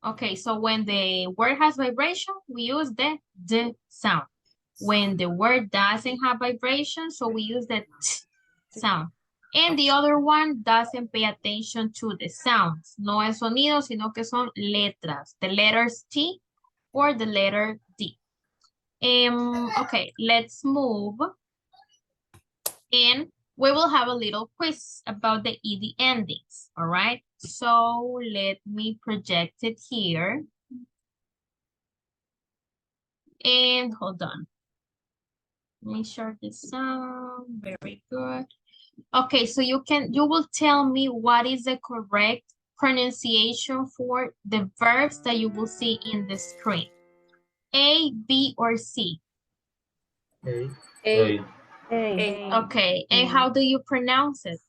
Okay, so when the word has vibration, we use the D sound. When the word doesn't have vibration, so we use the T sound. And the other one doesn't pay attention to the sounds. No es sonido, sino que son letras. The letters T or the letter D. Okay, let's move. And we will have a little quiz about the ED endings, all right? So let me project it here. And hold on. Let me share this out. Very good. Okay, so you will tell me what is the correct pronunciation for the verbs that you will see in the screen. A, B, or C? A. A. Okay, and how do you pronounce it?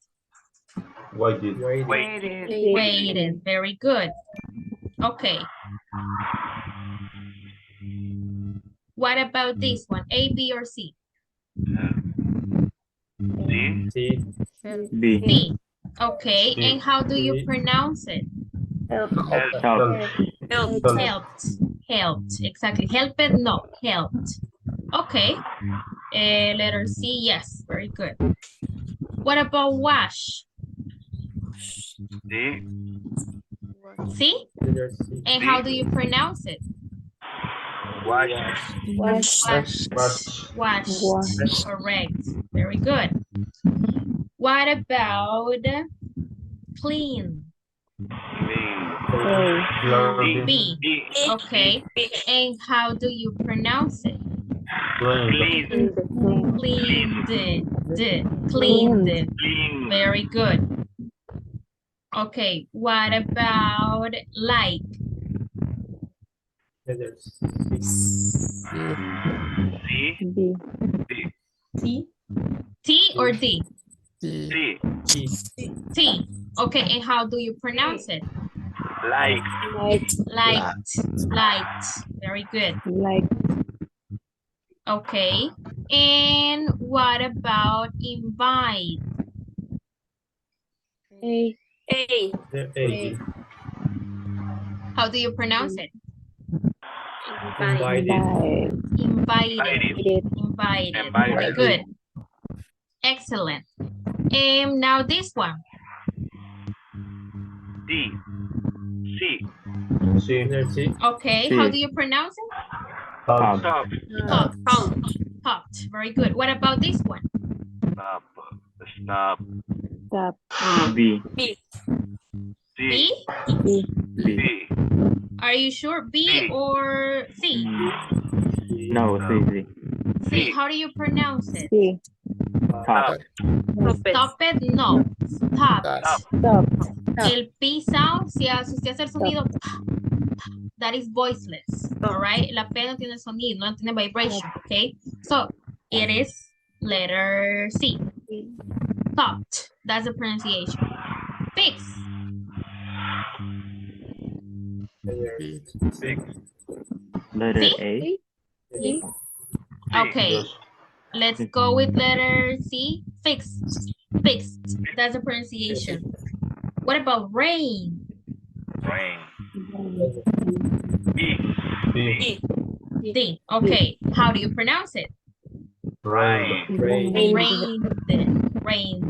Waited. Waited, very good. Okay. What about this one, A, B, or C? C. B. C. Okay, Sí. and how do you Sí. pronounce it? Help. Help. Help. Helped. Helped. Exactly. Helped, no. Helped. Okay. Letter C, yes. Very good. What about wash? Sí. See? Letter C. And how do you pronounce it? Wash. Wash. Washed. Wash. Washed. Correct. Very good. What about clean? Clean. Dirty. B. D. Okay. And how do you pronounce it? Clean. Clean. Cleaned. Cleaned. Clean. Very good. Okay. What about like? Letter C. C. B. D. T. T or D? C. E. T. Okay. And how do you pronounce it? Like. Like. Light. Very good. Like. Okay. And what about invite? A. A. Letter A. How do you pronounce it? Invited. Invited. Invited. Very good. Excellent. And now this one. D. C. Sí. Letter C. Okay. Sí. How do you pronounce it? Top. Top. Topped. Very good. What about this one? Stop. Stop. Stop. B. C. B? B. C. Are you sure? B C. or C? No, C. C. How do you pronounce it? C. Top. Stop it? No. Stop. Stop. El P sound, si usted hace el sonido, that is voiceless. All right. La P no tiene sonido, no tiene vibration. Okay. So it is letter C. Stopped. That's the pronunciation. Fix. Letter C? A. C. Okay. Yes. Let's go with letter C. Fixed. Fixed. That's the pronunciation. What about rain? Rain. B. B. D. Okay. How do you pronounce it? Rain. Rained.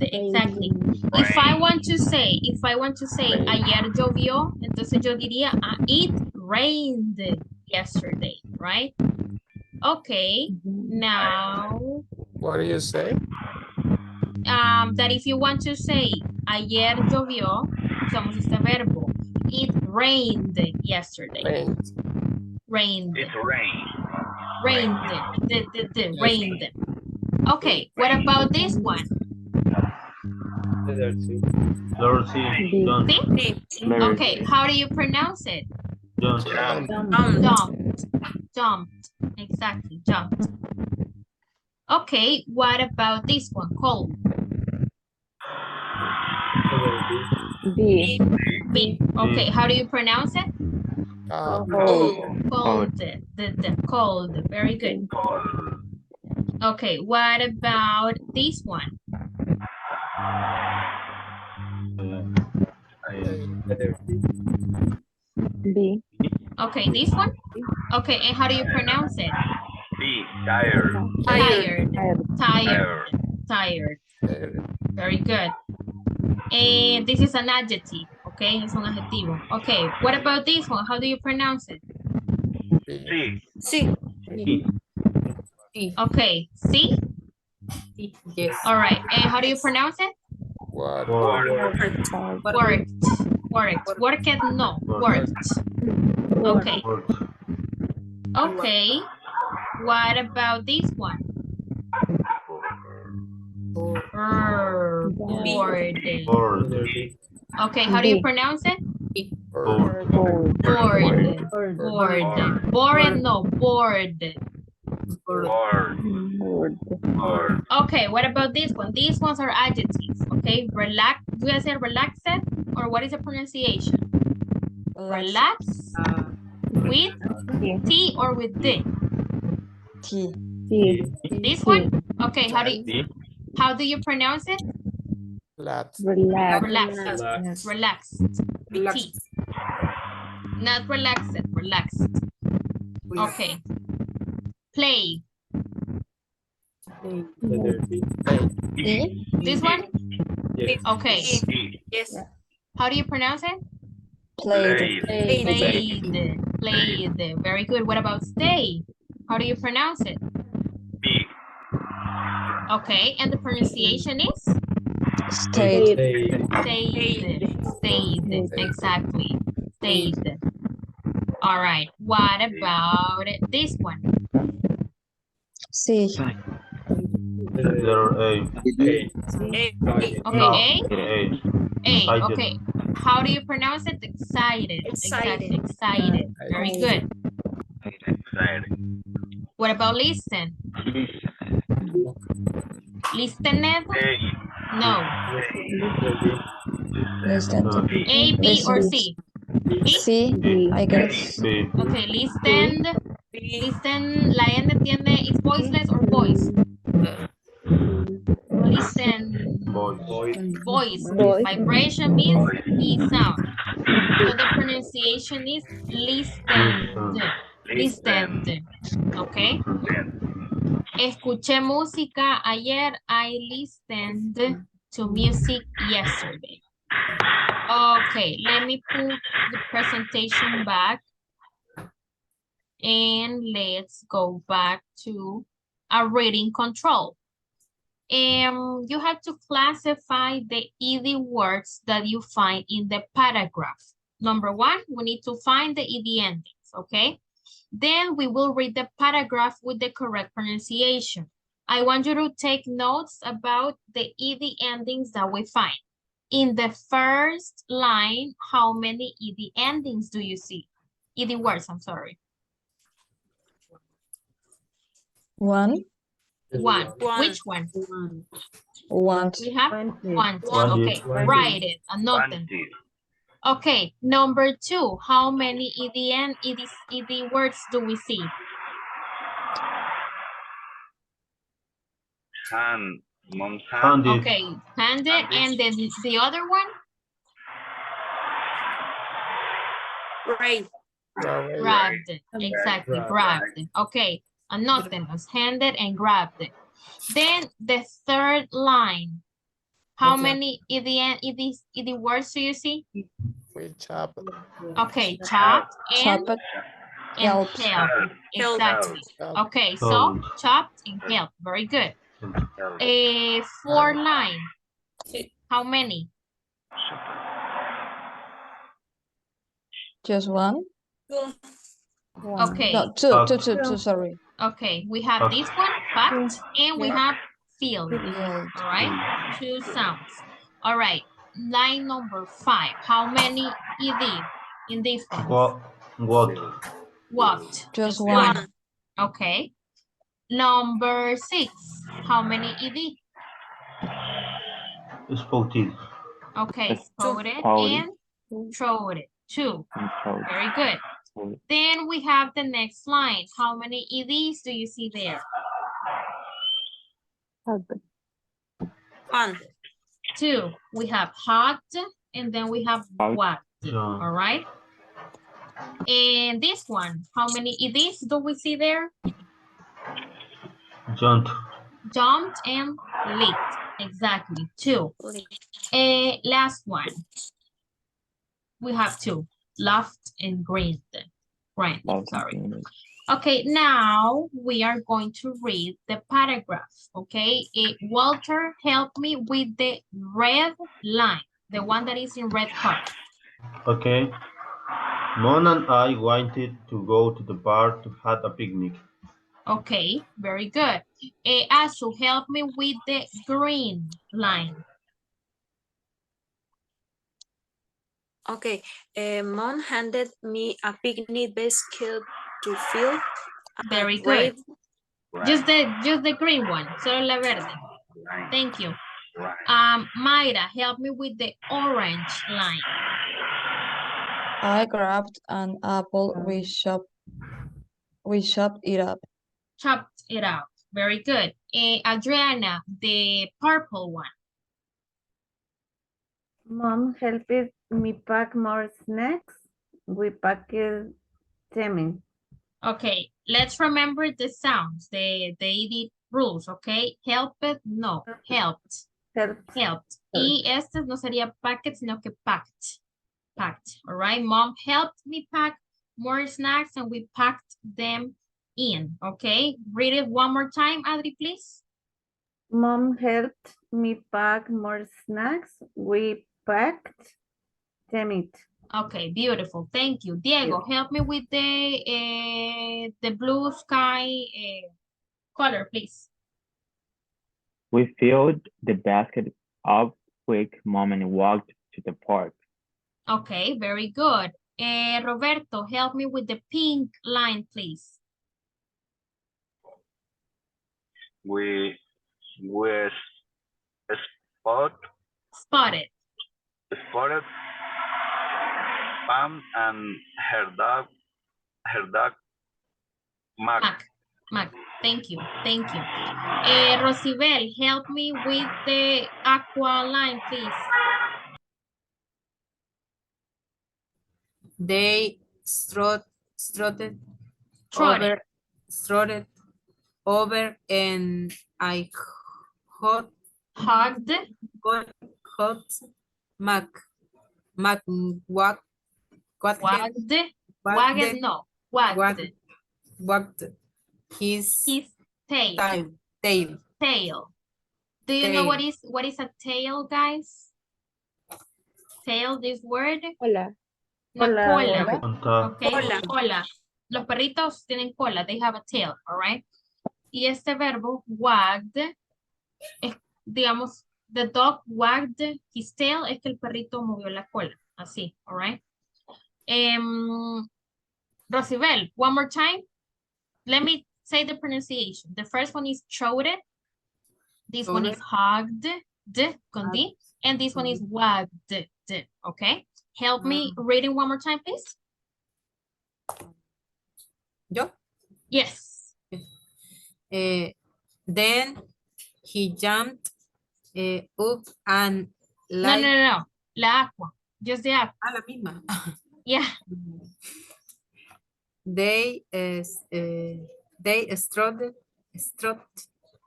Exactly. If I want to say ayer llovió, entonces yo diría it rained yesterday, right? Okay. Now, What do you say? that if you want to say ayer llovió, usamos este verbo. It rained yesterday. Rained. It's rain. Rained. Okay, what about this one? Letter C. Letter C. John. See? Okay, how do you pronounce it? John. Jumped. Exactly, jumped. Okay, what about this one? Cold. B. B. Okay, how do you pronounce it? Cold. Cold. Very good. Okay, what about this one? Letter C. B. Okay, this one? Okay, and how do you pronounce it? B. Tired. Tired. Very good. And this is an adjective, okay? Es un adjetivo. Okay, what about this one? How do you pronounce it? C. Okay, see? Yes. All right, and how do you pronounce it? Word. Worked. Worked, no. Worked. Okay. Word. Okay. What about this one? Bored. Word. Okay, how do you pronounce it? Word. Bored, no, bored. Okay, what about this one? These ones are adjectives, okay? Relax, do I say relaxed or what is the pronunciation? Relax with T or with D? T. This one? Okay, how do you pronounce it? Relax. Relax. Relaxed. Relaxed. With T. Not relaxed, relaxed. Okay. Play. Letter B. C. This one? Yes. Okay. Yes. How do you pronounce it? Played. Played. Played. Very good. What about stay? How do you pronounce it? B. Okay. And the pronunciation is? Stayed. Stayed. Stayed. Exactly. Stayed. All right. What about this one? C. Letter A. A. Okay, No, A? A. A, Excited. okay. How do you pronounce it? Excited. Excited. Exactly, excited. Very good. Excited. What about listen? Listened? A. No. Listen. A, B, or C? B? C. I guess. B. Okay, listen. Listen, la N tiene, it's voiceless or voice? Listen. Boys. Voice. Vibration means E sound. So the pronunciation is listened. Listened. Okay. Escuché música ayer. I listened to music yesterday. Okay, let me put the presentation back. And let's go back to a reading control. You have to classify the ED words that you find in the paragraph. Number one, we need to find the ED endings, okay? Then we will read the paragraph with the correct pronunciation. I want you to take notes about the ED endings that we find. In the first line, how many ED endings do you see? ED words, I'm sorry. One. One. Which one? Want. We have want. Wanted. Okay, write it, anote them. Okay, number two, how many ED words do we see? Hand. Mom's hand. Handed. Okay, handed, and then the other one? Right. Grabbed. Exactly, grabbed. Okay, anote them as handed and grabbed. Then the third line. How many ED words do you see? We chop. Okay, chopped and Helped. helped. Exactly. Okay, so Helped. chopped and helped. Very good. A four line. How many? Just one. Okay. No, two, sorry. Okay, we have this one, fact, and we have filled. Filled. All right, two sounds. All right, line number 5. How many ED in this one? What? Walked. Just one. Okay. Number 6. How many ED? Spotted. Okay, spotted Spotted. and throated. 2. Control. Very good. Then we have the next line. How many EDs do you see there? One. 2. We have hot, and then we have what? All right. And this one, how many EDs do we see there? Jumped. Jumped and leaped. Exactly, 2. Last one. We have 2. Laughed and grinned. Sorry. Okay, now we are going to read the paragraph, okay? Walter, help me with the red line, the one that is in red color. Okay. Mom and I wanted to go to the park to have a picnic. Okay, very good. Asu, help me with the green line. Okay. Mom handed me a picnic basket to fill. Very good. Just the green one, solo la verde. Thank you. Mayra, help me with the orange line. I grabbed an apple. We chopped it up. Chopped it out. Very good. Adriana, the purple one. Mom helped me pack more snacks. We packed them. Okay, let's remember the sounds, the daily rules, okay? Helped, no, helped, Helped. helped. Y este no sería packet, sino que packed, packed, all right? Mom helped me pack more snacks and we packed them in, okay? Read it one more time, Adri, please. Mom helped me pack more snacks. We packed them it. Okay, beautiful. Thank you. Diego, help me with the blue sky color, please. We filled the basket up quick, Mom, and walked to the park. Okay, very good. Roberto, help me with the pink line, please. We we spot Spotted. spotted Pam and her dog Mac. Mac, thank you, thank you. Rosibel, help me with the aqua line, please. They strutted Trotted. over and I hot Hugged. Mac wagged Wagged, no. Wagged. his tail. tail. Tail. Do you know what is a tail, guys? Tail, this word. Hola. Una cola. Hola. Okay, cola. Los perritos tienen cola, they have a tail, all right? Y este verbo, wagged, es, digamos, the dog wagged his tail, es que el perrito movió la cola, así, all right? Rosibel, one more time. Let me say the pronunciation. The first one is throated. This one is hogged, con D, and this one is wagged, okay? Help me reading one more time, please. Yo? Yes. Then he jumped up and like... No. La aqua. Just the aqua. La misma. Yeah. They strutted.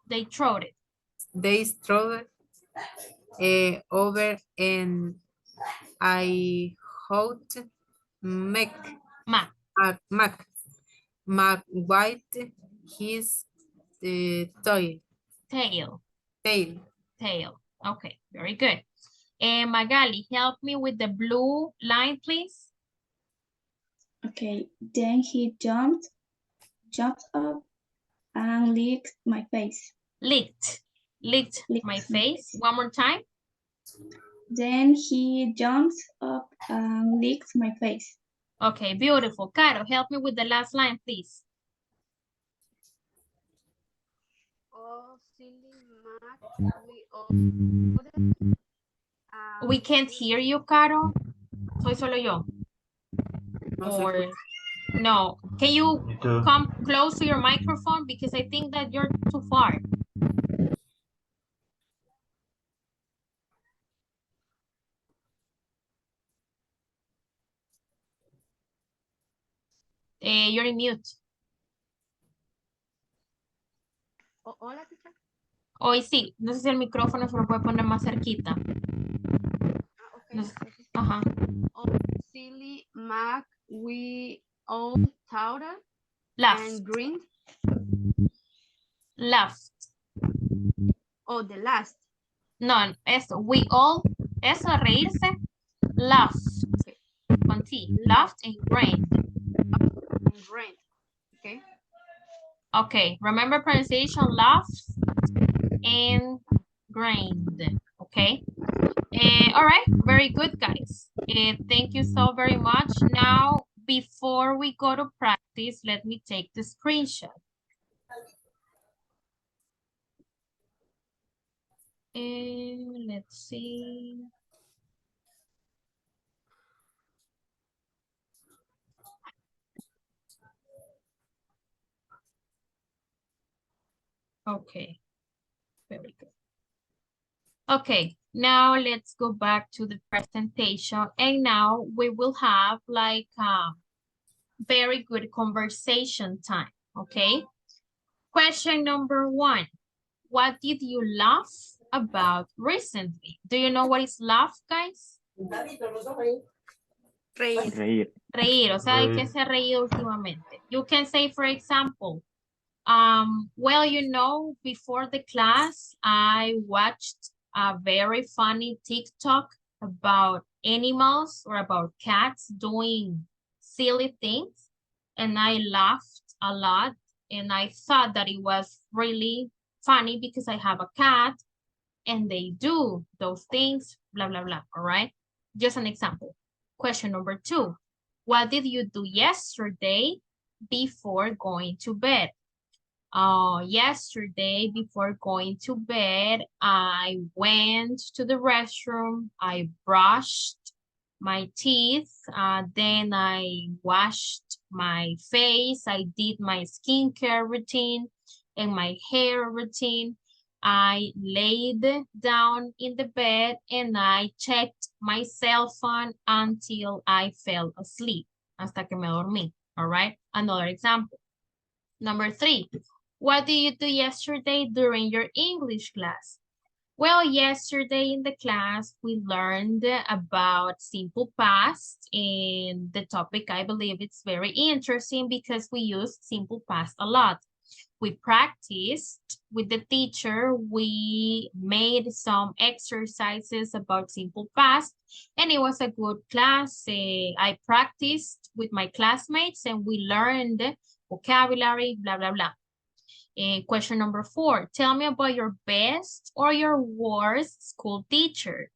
They trotted. They strutted over and I hoped Mac white his tail. Okay, very good. Magali, help me with the blue line, please. Okay, then he jumped up and licked my face. Licked my face. One more time. Then he jumped up and licked my face. Okay, beautiful. Caro, help me with the last line, please. Oh, silly Mac, we can't hear you, Caro. Soy solo yo. Or no, can you come close to your microphone because I think that you're too far. You're in mute. Hola, teacher. Hoy sí, no sé si el micrófono se lo puede poner más cerquita. Okay. No sé. Ajá. Oh, silly Mac, we all touted and grinned. Laughed. Oh, the last. No, eso, we all, eso, reírse, laughed. Con T, laughed and grinned. Okay. Okay, remember pronunciation, laughed and grinned. Okay. All right, very good, guys. Thank you so very much. Now, before we go to practice, let me take the screenshot. Let's see. Okay, very good. Okay, now let's go back to the presentation. And now we will have like a very good conversation time, okay? Question number 1. What did you laugh about recently? Do you know what is laugh, guys? Reír. Reír. Reír, o sea, ¿de qué Reír. se ha reído últimamente? You can say, for example, well, you know, before the class, I watched a very funny TikTok about animals or about cats doing silly things. And I laughed a lot. And I thought that it was really funny because I have a cat and they do those things, blah, blah, blah. All right. Just an example. Question number 2. What did you do yesterday before going to bed? Yesterday before going to bed, I went to the restroom, I brushed my teeth, then I washed my face, I did my skincare routine and my hair routine. I laid down in the bed and I checked my cell phone until I fell asleep, hasta que me dormí, all right? Another example. Number 3, what did you do yesterday during your English class? Well, yesterday in the class, we learned about simple past, and the topic, I believe it's very interesting because we use simple past a lot. We practiced with the teacher, we made some exercises about simple past, and it was a good class. I practiced with my classmates and we learned vocabulary, blah, blah, blah. Question number 4, tell me about your best or your worst school teacher.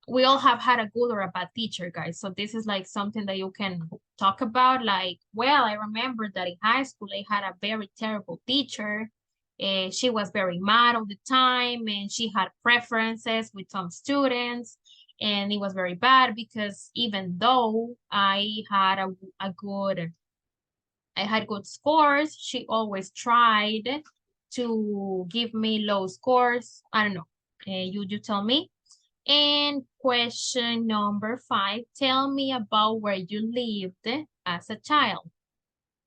We all have had a good or a bad teacher, guys. So this is like something that you can talk about. Like, well, I remember that in high school, I had a very terrible teacher. She was very mad all the time and she had preferences with some students. And it was very bad because even though I had good scores, she always tried to give me low scores. I don't know. You tell me. And question number 5, tell me about where you lived as a child.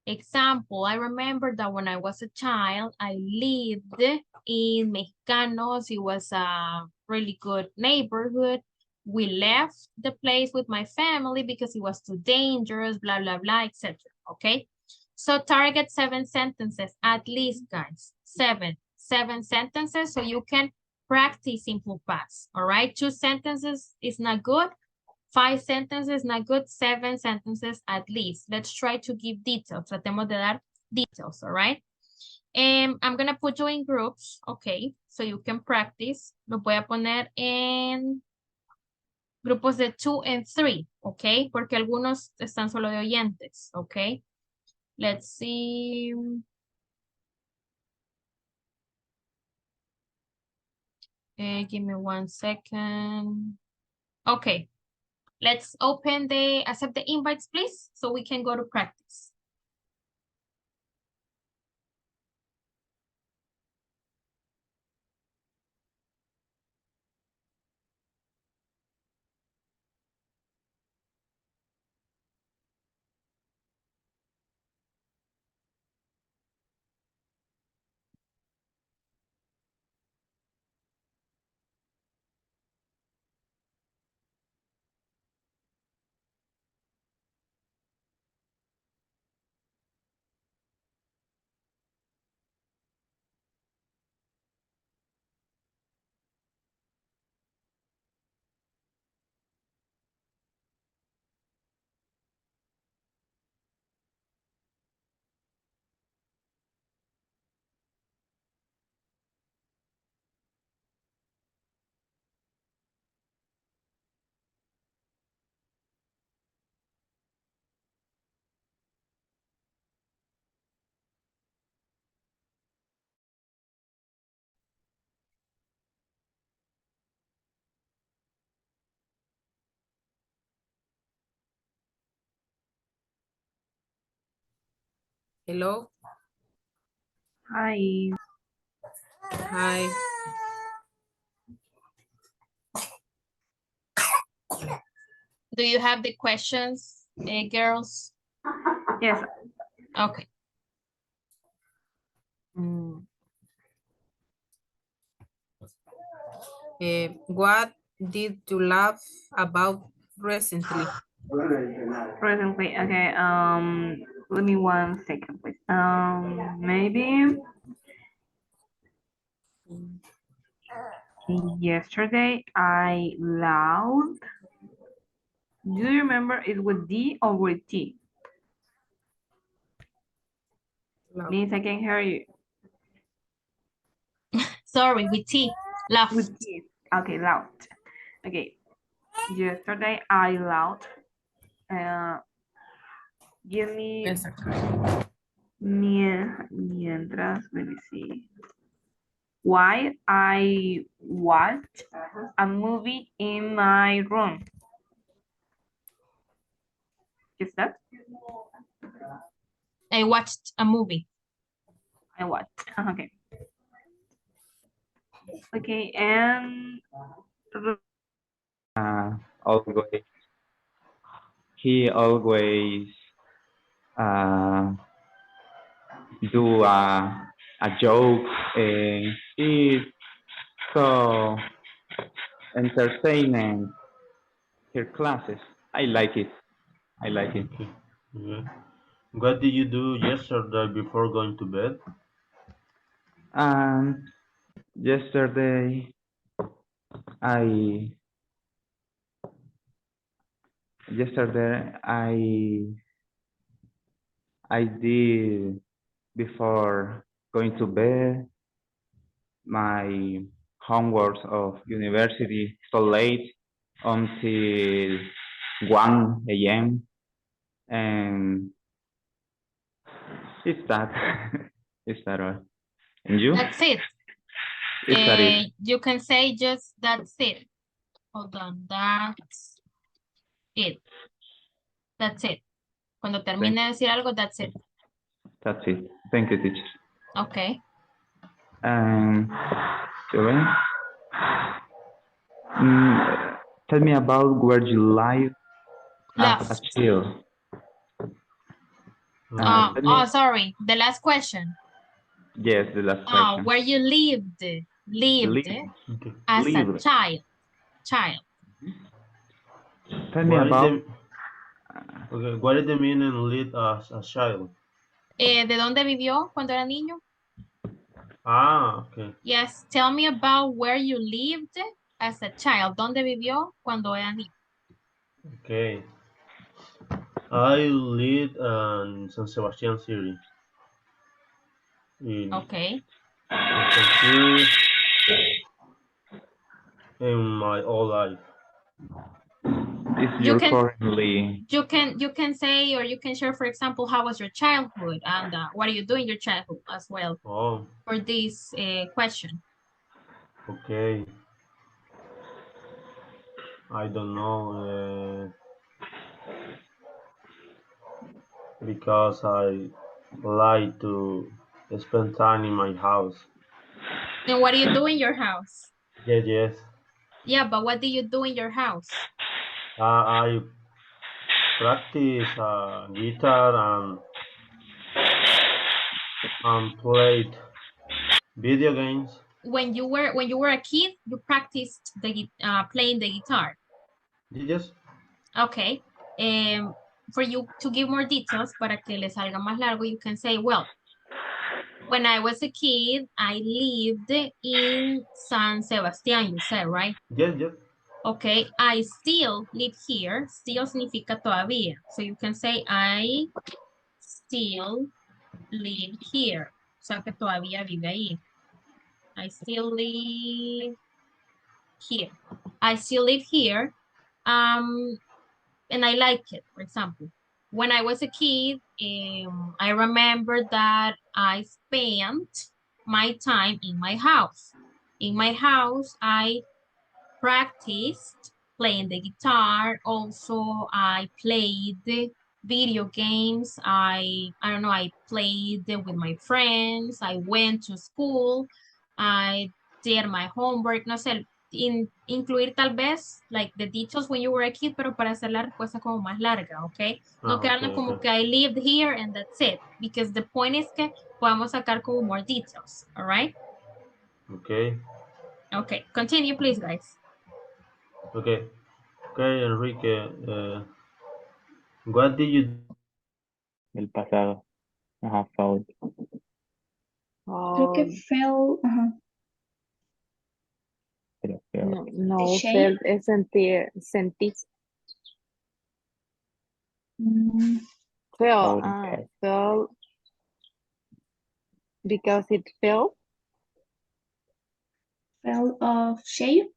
Example, I remember that when I was a child, I lived in Mexicanos. It was a really good neighborhood. We left the place with my family because it was too dangerous, blah, blah, blah, etc. Okay? So target 7 sentences, at least, guys. Seven sentences so you can practice simple past, all right? 2 sentences is not good. 5 sentences not good. 7 sentences at least. Let's try to give details. Tratemos de dar details, all right? I'm gonna put you in groups, okay? So you can practice. Los voy a poner en grupos de 2 and 3, okay? Porque algunos están solo de oyentes, okay? Let's see. Give me 1 second. Okay, let's accept the invites, please, so we can go to practice. Hello. Hi. Hi. Do you have the questions, girls? Yes. Okay. What did you laugh about recently? Recently, okay. Let me 1 second, please. Maybe yesterday I laughed. Do you remember it with D or with T? Means I can hear you. Sorry, with T. Laugh. With T. Okay, loud. Okay. Yesterday I laughed. Give me mientras, let me see. Why I watched a movie in my room. Is that? I watched a movie. I watched. Okay. Okay, and Always, he always uh, do a joke, and he's so entertaining her classes. I like it. I like it. Okay. Yeah. What did you do yesterday before going to bed? And yesterday, I yesterday I did before going to bed my homework of university so late until 1 a.m. and it's that. It's that all. And you? That's it. Is that it? You can say just that's it. Hold on, that's it. That's it. Cuando termine de decir algo, that's it. That's it. Thank you, teacher. Okay. So then, tell me about where you live as a child. Oh, sorry. The last question. Yes, the last question. Where you lived as a child. Tell me about. Okay, what is the meaning live as a child? ¿De dónde vivió cuando era niño? Okay. Yes, tell me about where you lived as a child. ¿Dónde vivió cuando era niño? Okay. I live in San Sebastian City. Okay. In San City in my whole life. You can say, or you can share, for example, how was your childhood and what are you doing in your childhood as well for this question. Okay. I don't know because I like to spend time in my house. And what do you do in your house? Yes. Yeah, but what do you do in your house? I practice guitar and played video games. When you were a kid, you practiced the playing the guitar. Yes. Okay. For you to give more details, para que le salga más largo, you can say, well, when I was a kid, I lived in San Sebastián, you said, right? Yes. Okay, I still live here. Still significa todavía. So you can say, I still live here. O sea que todavía vive ahí. I still live here. I still live here. And I like it, for example. When I was a kid, I remember that I spent my time in my house. In my house, I practiced playing the guitar. Also, I played video games. I don't know, I played with my friends. I went to school. I did my homework. No sé, incluir tal vez, like, the details when you were a kid, pero para hacer la respuesta como más larga, ¿ok? No quedarnos como que I lived here and that's it. Because the point is que podamos sacar como more details, all right? Okay. Okay, continue, please, guys. Okay. Okay, Enrique. What did you El pasado. Ajá, found. Creo que fell, Pero feo. No, shade. felt es sentir, sentir. Felt, Found in past. felt, because it fell. Fell of shade.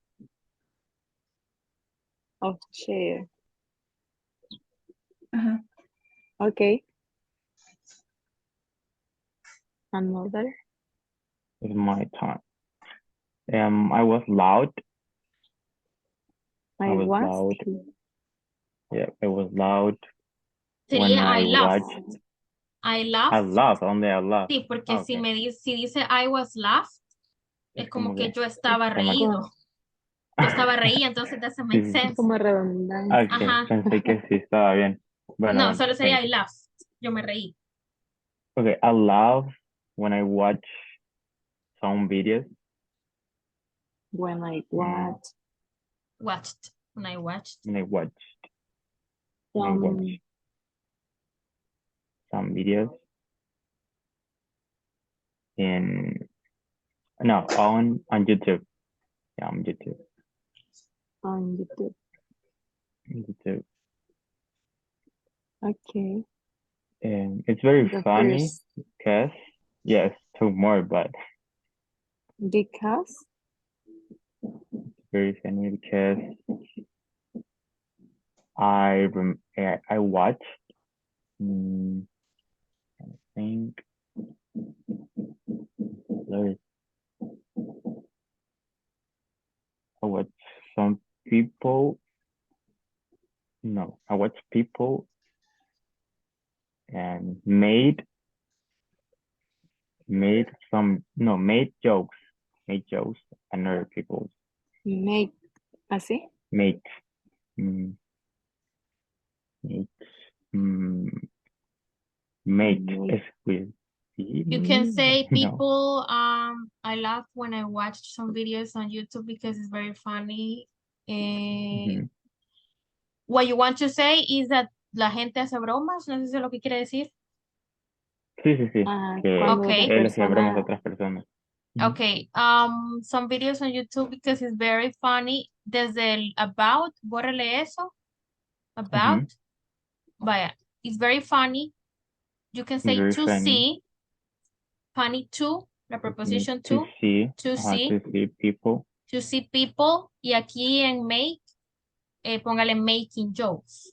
Of chair. Ajá. Okay. Another. It's my time. I was loud. I was was. loud. Yeah, it was loud when Sería I I laughed. watched. I I laughed. laughed, only I laughed. Sí, porque Ah, si okay. si dice I was laughed, es como que yo estaba reído. Yo estaba reída, entonces doesn't make Sí, sí. sense. Como redundancia. Ah, okay. Ajá. Pensé que sí estaba bien. Bueno, No, bueno, solo sería I thank you. laughed. Yo me reí. Okay, I laugh when I watch some videos. When I watch Watched. When I watched. When I watch some videos in on YouTube. Yeah, on YouTube. on YouTube. YouTube. Okay. And it's very The funny first. because yes, two more, but Because very funny because I watched. I think there's I watch some people. No, I watch people and made jokes, and other people make así. made make is with You can say no. people, I laugh when I watch some videos on YouTube because it's very funny. What you want to say is that la gente hace bromas, no sé si es lo que quiere decir. Sí. Que Okay. él hacía bromas a otras personas. Okay, some videos on YouTube because it's very funny. Desde el about, bórrele eso. About. Vaya, it's very funny. You can say Very to funny. see. Funny to, la preposition to. To see people. To see people. Y aquí en make, póngale making jokes.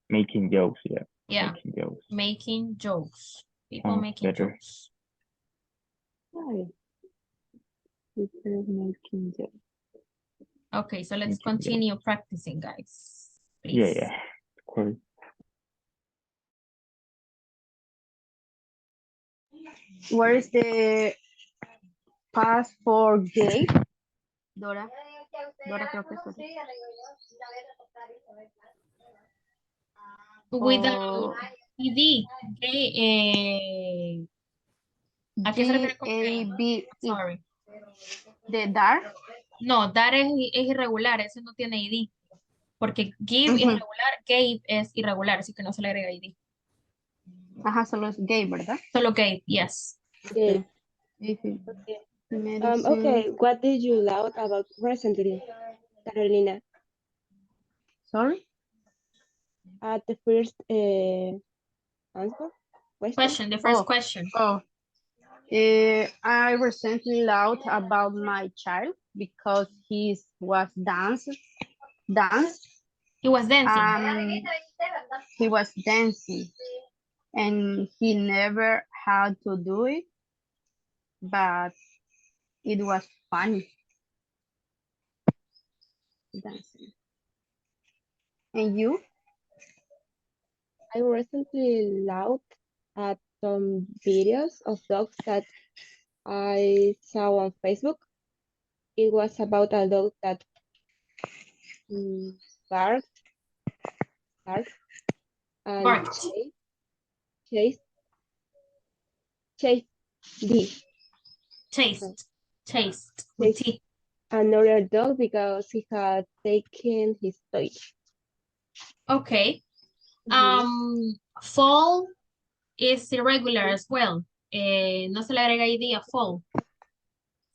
Making jokes, yeah. Yeah. Making jokes. Making jokes. People Sounds making better. jokes. People making jokes. Okay, so let's Making continue practicing, guys. Please. Yeah, of course. Where is the pass for gay? Dora. Dora creo que es. Without ED. Okay, ¿a qué se refiere con gay? G-A-B. Sorry. ¿De dar? No, dar es irregular, eso no tiene ID. Porque give es irregular, gave es irregular, así que no se le agrega ID. Ajá, solo es gay, ¿verdad? Solo gave, yes. Okay. Okay. Okay, what did you laugh about recently, Carolina? Sorry? At the first answer? Question, the first question. I recently laughed about my child because he was dance. He was dancing. He was dancing, and he never had to do it, but it was funny. Dancing. And you? I recently laughed at some videos of dogs that I saw on Facebook. It was about a dog that barked, barked, and Barked. chased, chased the Taste with chased T. another dog because he had taken his toy. Okay. Fall is irregular as well. No se le agrega id a fall.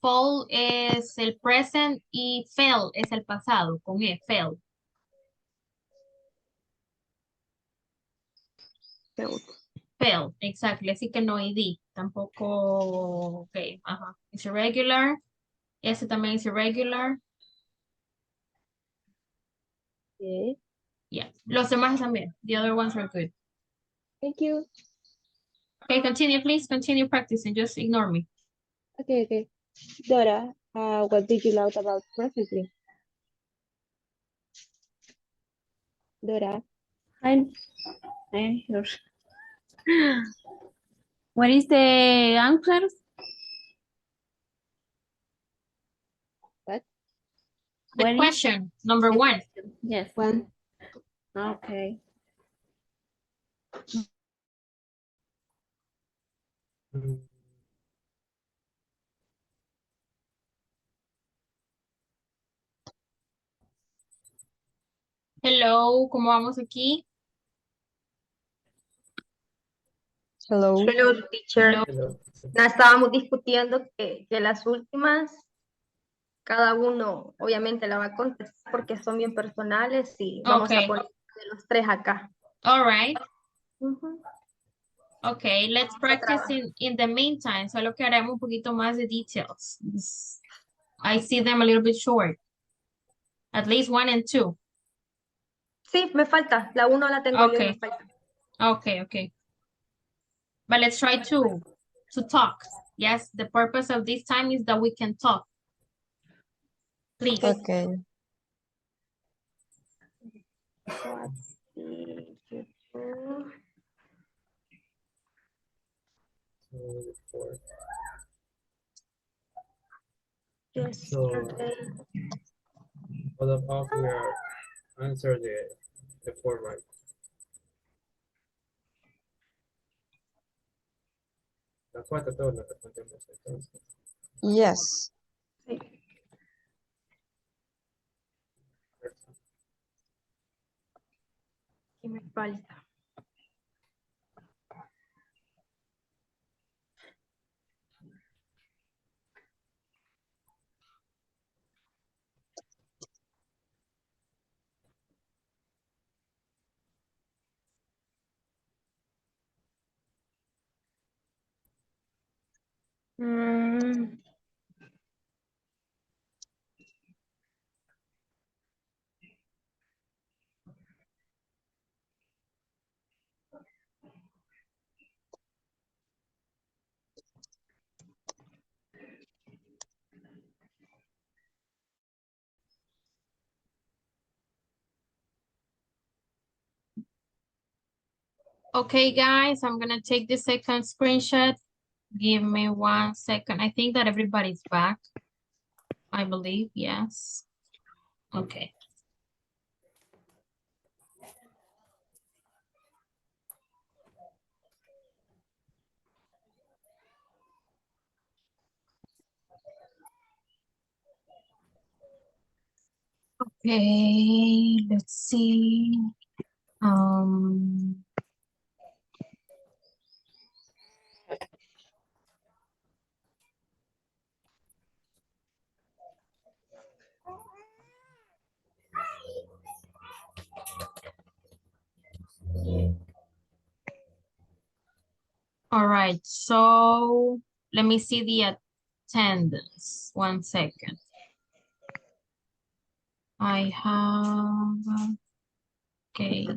Fall es el present y fell es el pasado con E, fell. Fell, exactly. Así que no id. Tampoco, ok, ajá. It's irregular. Ese también es irregular. Okay. Yeah. Los demás también. The other ones are good. Thank you. Okay, continue, please. Continue practicing. Just ignore me. Okay. Dora, what did you learn about presently? Dora. I'm here. What is the answer? What? The question, number one. Yes. One. Okay. Hello, ¿cómo vamos aquí? Hello, teacher. Hello. Estábamos discutiendo que las últimas, cada uno obviamente la va a contestar porque son bien personales y vamos a Okay. poner de los tres acá. All right. Ujú. Okay, let's practice in the meantime. Solo que haremos un poquito más de details. I see them a little bit short. At least 1 and 2. Sí, me falta. La uno la tengo yo y me Okay. falta. Okay. But let's try to talk. Yes, the purpose of this time is that we can talk. Please. Okay. So, what about we are answer the four right? La cuarta todos la respondemos entonces. Yes. ¿Qué me falta? Okay, guys, I'm gonna take the second screenshot. Give me 1 second. I think that everybody's back. I believe, yes. Okay. Okay, let's see. All right, so let me see the attendance. 1 second. I have, okay.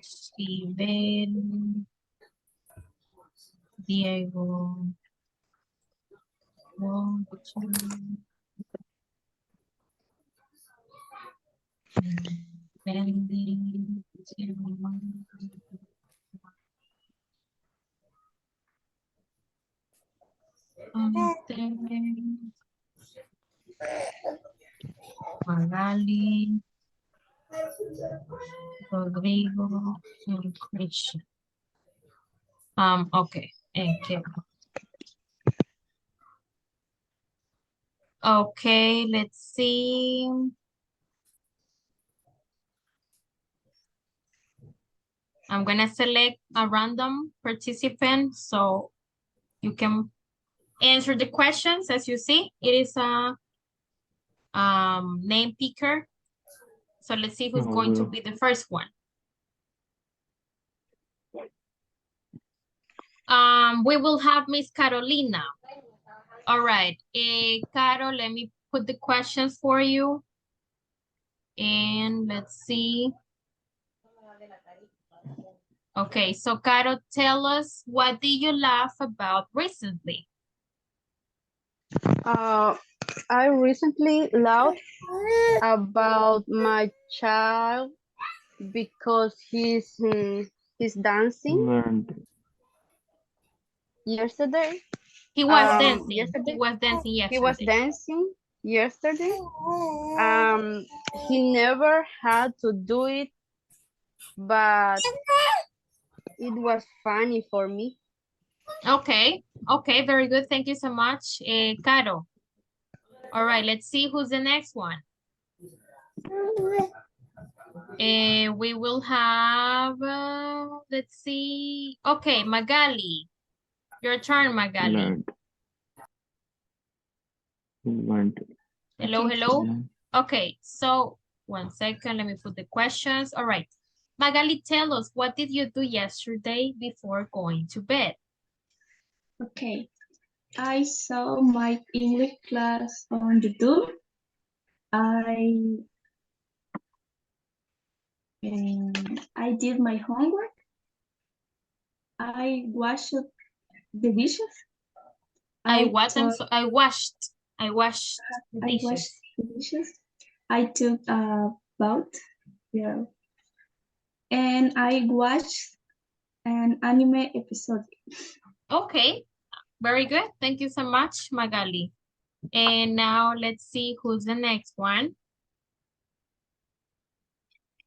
Steven, Diego, Walter, Bendy, Magali, Rodrigo, and Christian. Okay, okay. Okay, let's see. I'm gonna select a random participant so you can answer the questions. As you see, it is a name picker. So let's see who's going to be the first one. We will have Miss Carolina. All right, Caro, let me put the questions for you. And let's see. Okay, so Caro, tell us, what did you laugh about recently? I recently laughed about my child because he's dancing yesterday. He was dancing. Yesterday. He was dancing yesterday. He was dancing yesterday. He never had to do it, but it was funny for me. Okay, okay, very good. Thank you so much, Caro. All right, let's see who's the next one. We will have, let's see. Okay, Magali. Your turn, Magali. Hello, hello. Okay, so 1 second, let me put the questions. All right. Magali, tell us, what did you do yesterday before going to bed? Okay, I saw my English class on YouTube. I did my homework. I washed the dishes. I washed the dishes. I took a bath. Yeah. And I watched an anime episode. Okay, very good. Thank you so much, Magali. And now let's see who's the next one.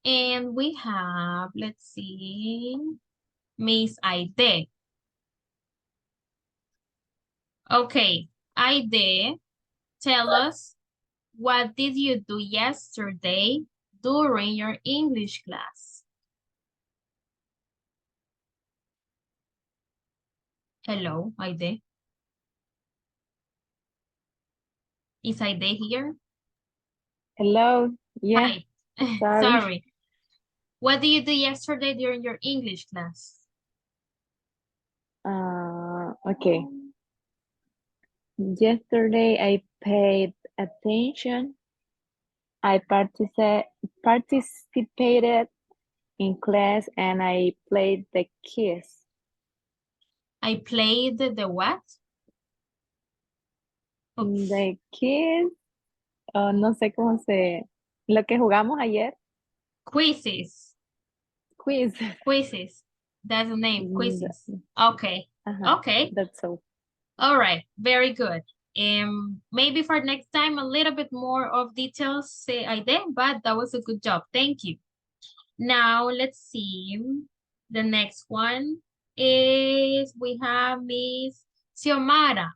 And we have, let's see, Miss Aide. Okay, Aide, tell us, what did you do yesterday during your English class? Hello, Aide. Is Aide here? Hello. Yeah. Hi. Sorry. Sorry. What did you do yesterday during your English class? Okay. Yesterday I paid attention. I participated in class and I played the keys. I played the what? The keys. No sé cómo se... Lo que jugamos ayer. Quizzes. Quizzes. That's the name, quizzes. Okay. Okay. That's all. All right. Very good. Maybe for next time, a little bit more of details, say I did, but that was a good job. Thank you. Now, let's see. The next one is, we have Miss Xiomara.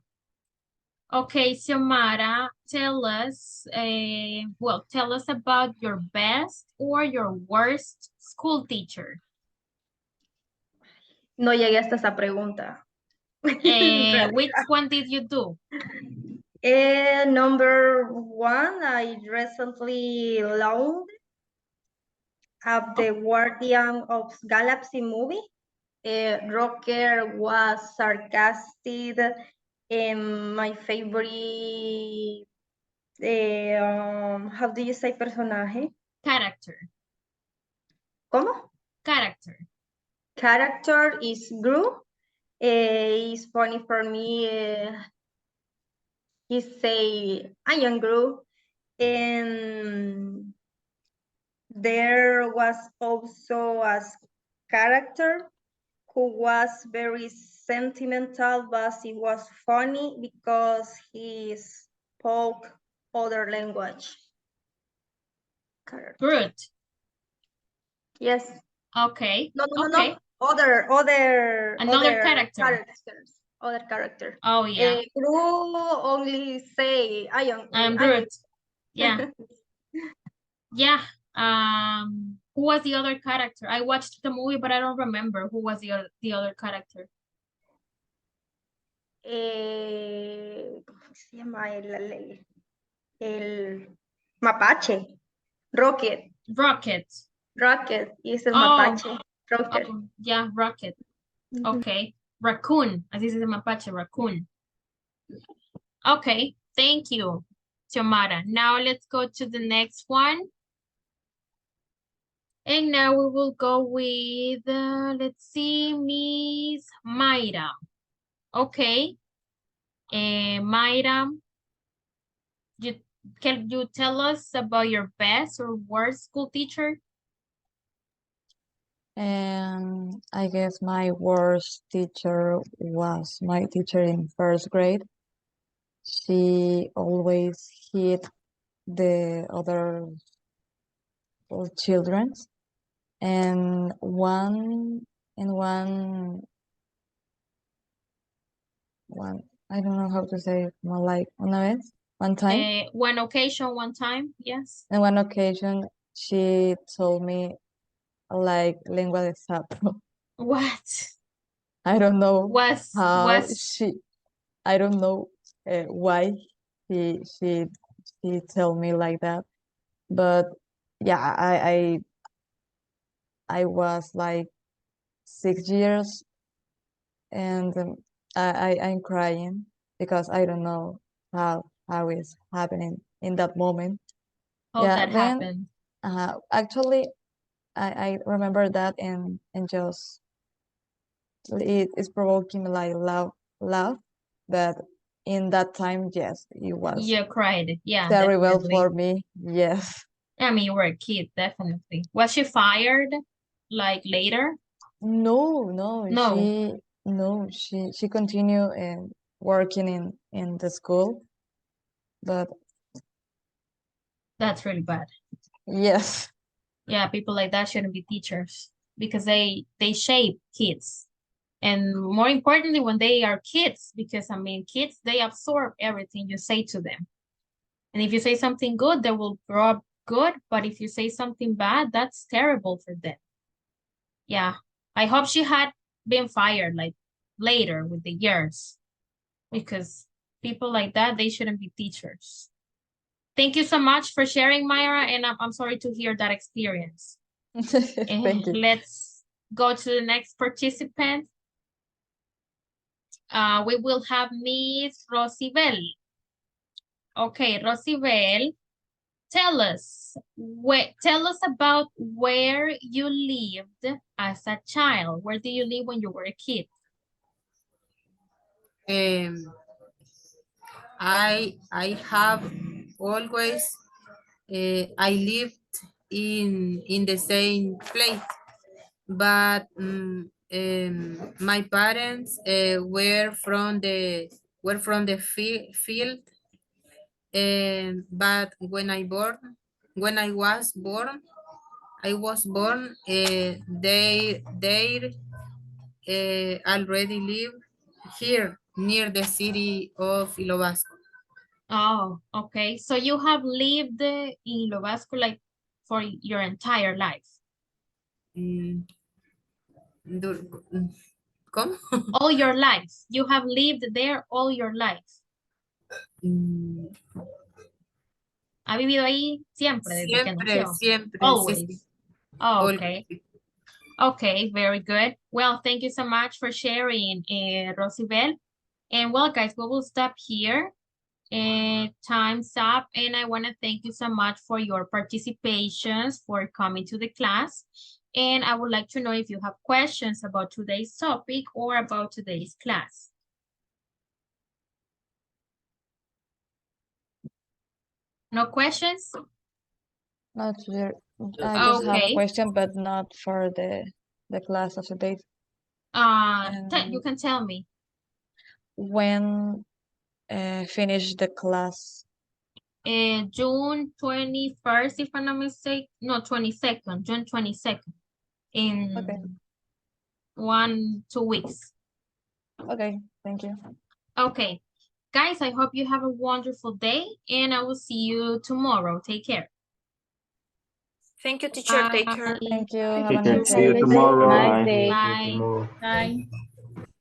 Okay, Xiomara, tell us, tell us about your best or your worst school teacher. No llegué hasta esa pregunta. Which one did you do? Number one, I recently learned of the Guardian of Galaxy movie. Rocker was sarcastic, and my favorite, how do you say personaje? Character. ¿Cómo? Character. Character is Gru. It's funny for me. He say, I am Gru. And there was also a character who was very sentimental, but he was funny because he spoke other language. Character. Groot. Yes. Okay. No, Okay. Other character. characters. Other character. Oh yeah. Gru only say I am Groot. Yeah. Yeah. Who was the other character? I watched the movie, but I don't remember who was the other character. ¿Cómo se llama el mapache? Rocket. Rocket. Rocket. Is el Oh. mapache. Rocket. Oh, yeah, Rocket. Okay. Raccoon. Así se llama mapache, raccoon. Okay. Thank you, Xiomara. Now let's go to the next one. And now we will go with, let's see, Miss Mayra. Okay. Mayra, can you tell us about your best or worst school teacher? I guess my worst teacher was my teacher in first grade. She always hit the other children, and one I don't know how to say it, more like one time. One occasion, one time, yes. On one occasion, she told me like lengua de sapo. What? I don't know I don't know why she told me like that, but yeah, I was like 6 years, and I'm crying because I don't know how is happening in that moment. How that happened. Actually, I remember that, and just it is provoking me like laugh, but in that time, yes, it was You cried, yeah, terrible definitely. for me. Yes. I mean, you were a kid, definitely. Was she fired like later? No, No. she continued working in the school, but That's really bad. yes. Yeah, people like that shouldn't be teachers because they shape kids. And more importantly, when they are kids, because I mean, kids, they absorb everything you say to them. And if you say something good, they will grow up good. But if you say something bad, that's terrible for them. Yeah, I hope she had been fired like later with the years, because people like that, they shouldn't be teachers. Thank you so much for sharing, Myra, and I'm sorry to hear that experience. Thank you. Let's go to the next participant. We will have Miss Rosibel. Okay, Rosibel, tell us about where you lived as a child. Where did you live when you were a kid? I have always I lived in the same place, but my parents were from the field, but when I was born, they already live here near the city of Ilobasco. Oh, okay. So you have lived in Lobasco like for your entire life? ¿Cómo? All your life. You have lived there all your life. ¿Ha vivido ahí siempre, desde que nació? Siempre. Always. Sí. Oh, okay. Okay, very good. Well, thank you so much for sharing, Rosibel. And well, guys, we will stop here. Time's up, and I want to thank you so much for your participations, for coming to the class. And I would like to know if you have questions about today's topic or about today's class. No questions? Not I just have a Okay. question, but not for the class of the day. You can tell me. When finish the class? June 21st, if I'm not mistaken. No, 22nd, June 22nd. In 2 weeks. Okay, thank you. Okay. Guys, I hope you have a wonderful day and I will see you tomorrow. Take care. Thank you, teacher. Take care. Thank you. Have a Take care. nice See you day. tomorrow. Nice Bye. day. Bye. Tomorrow. Bye.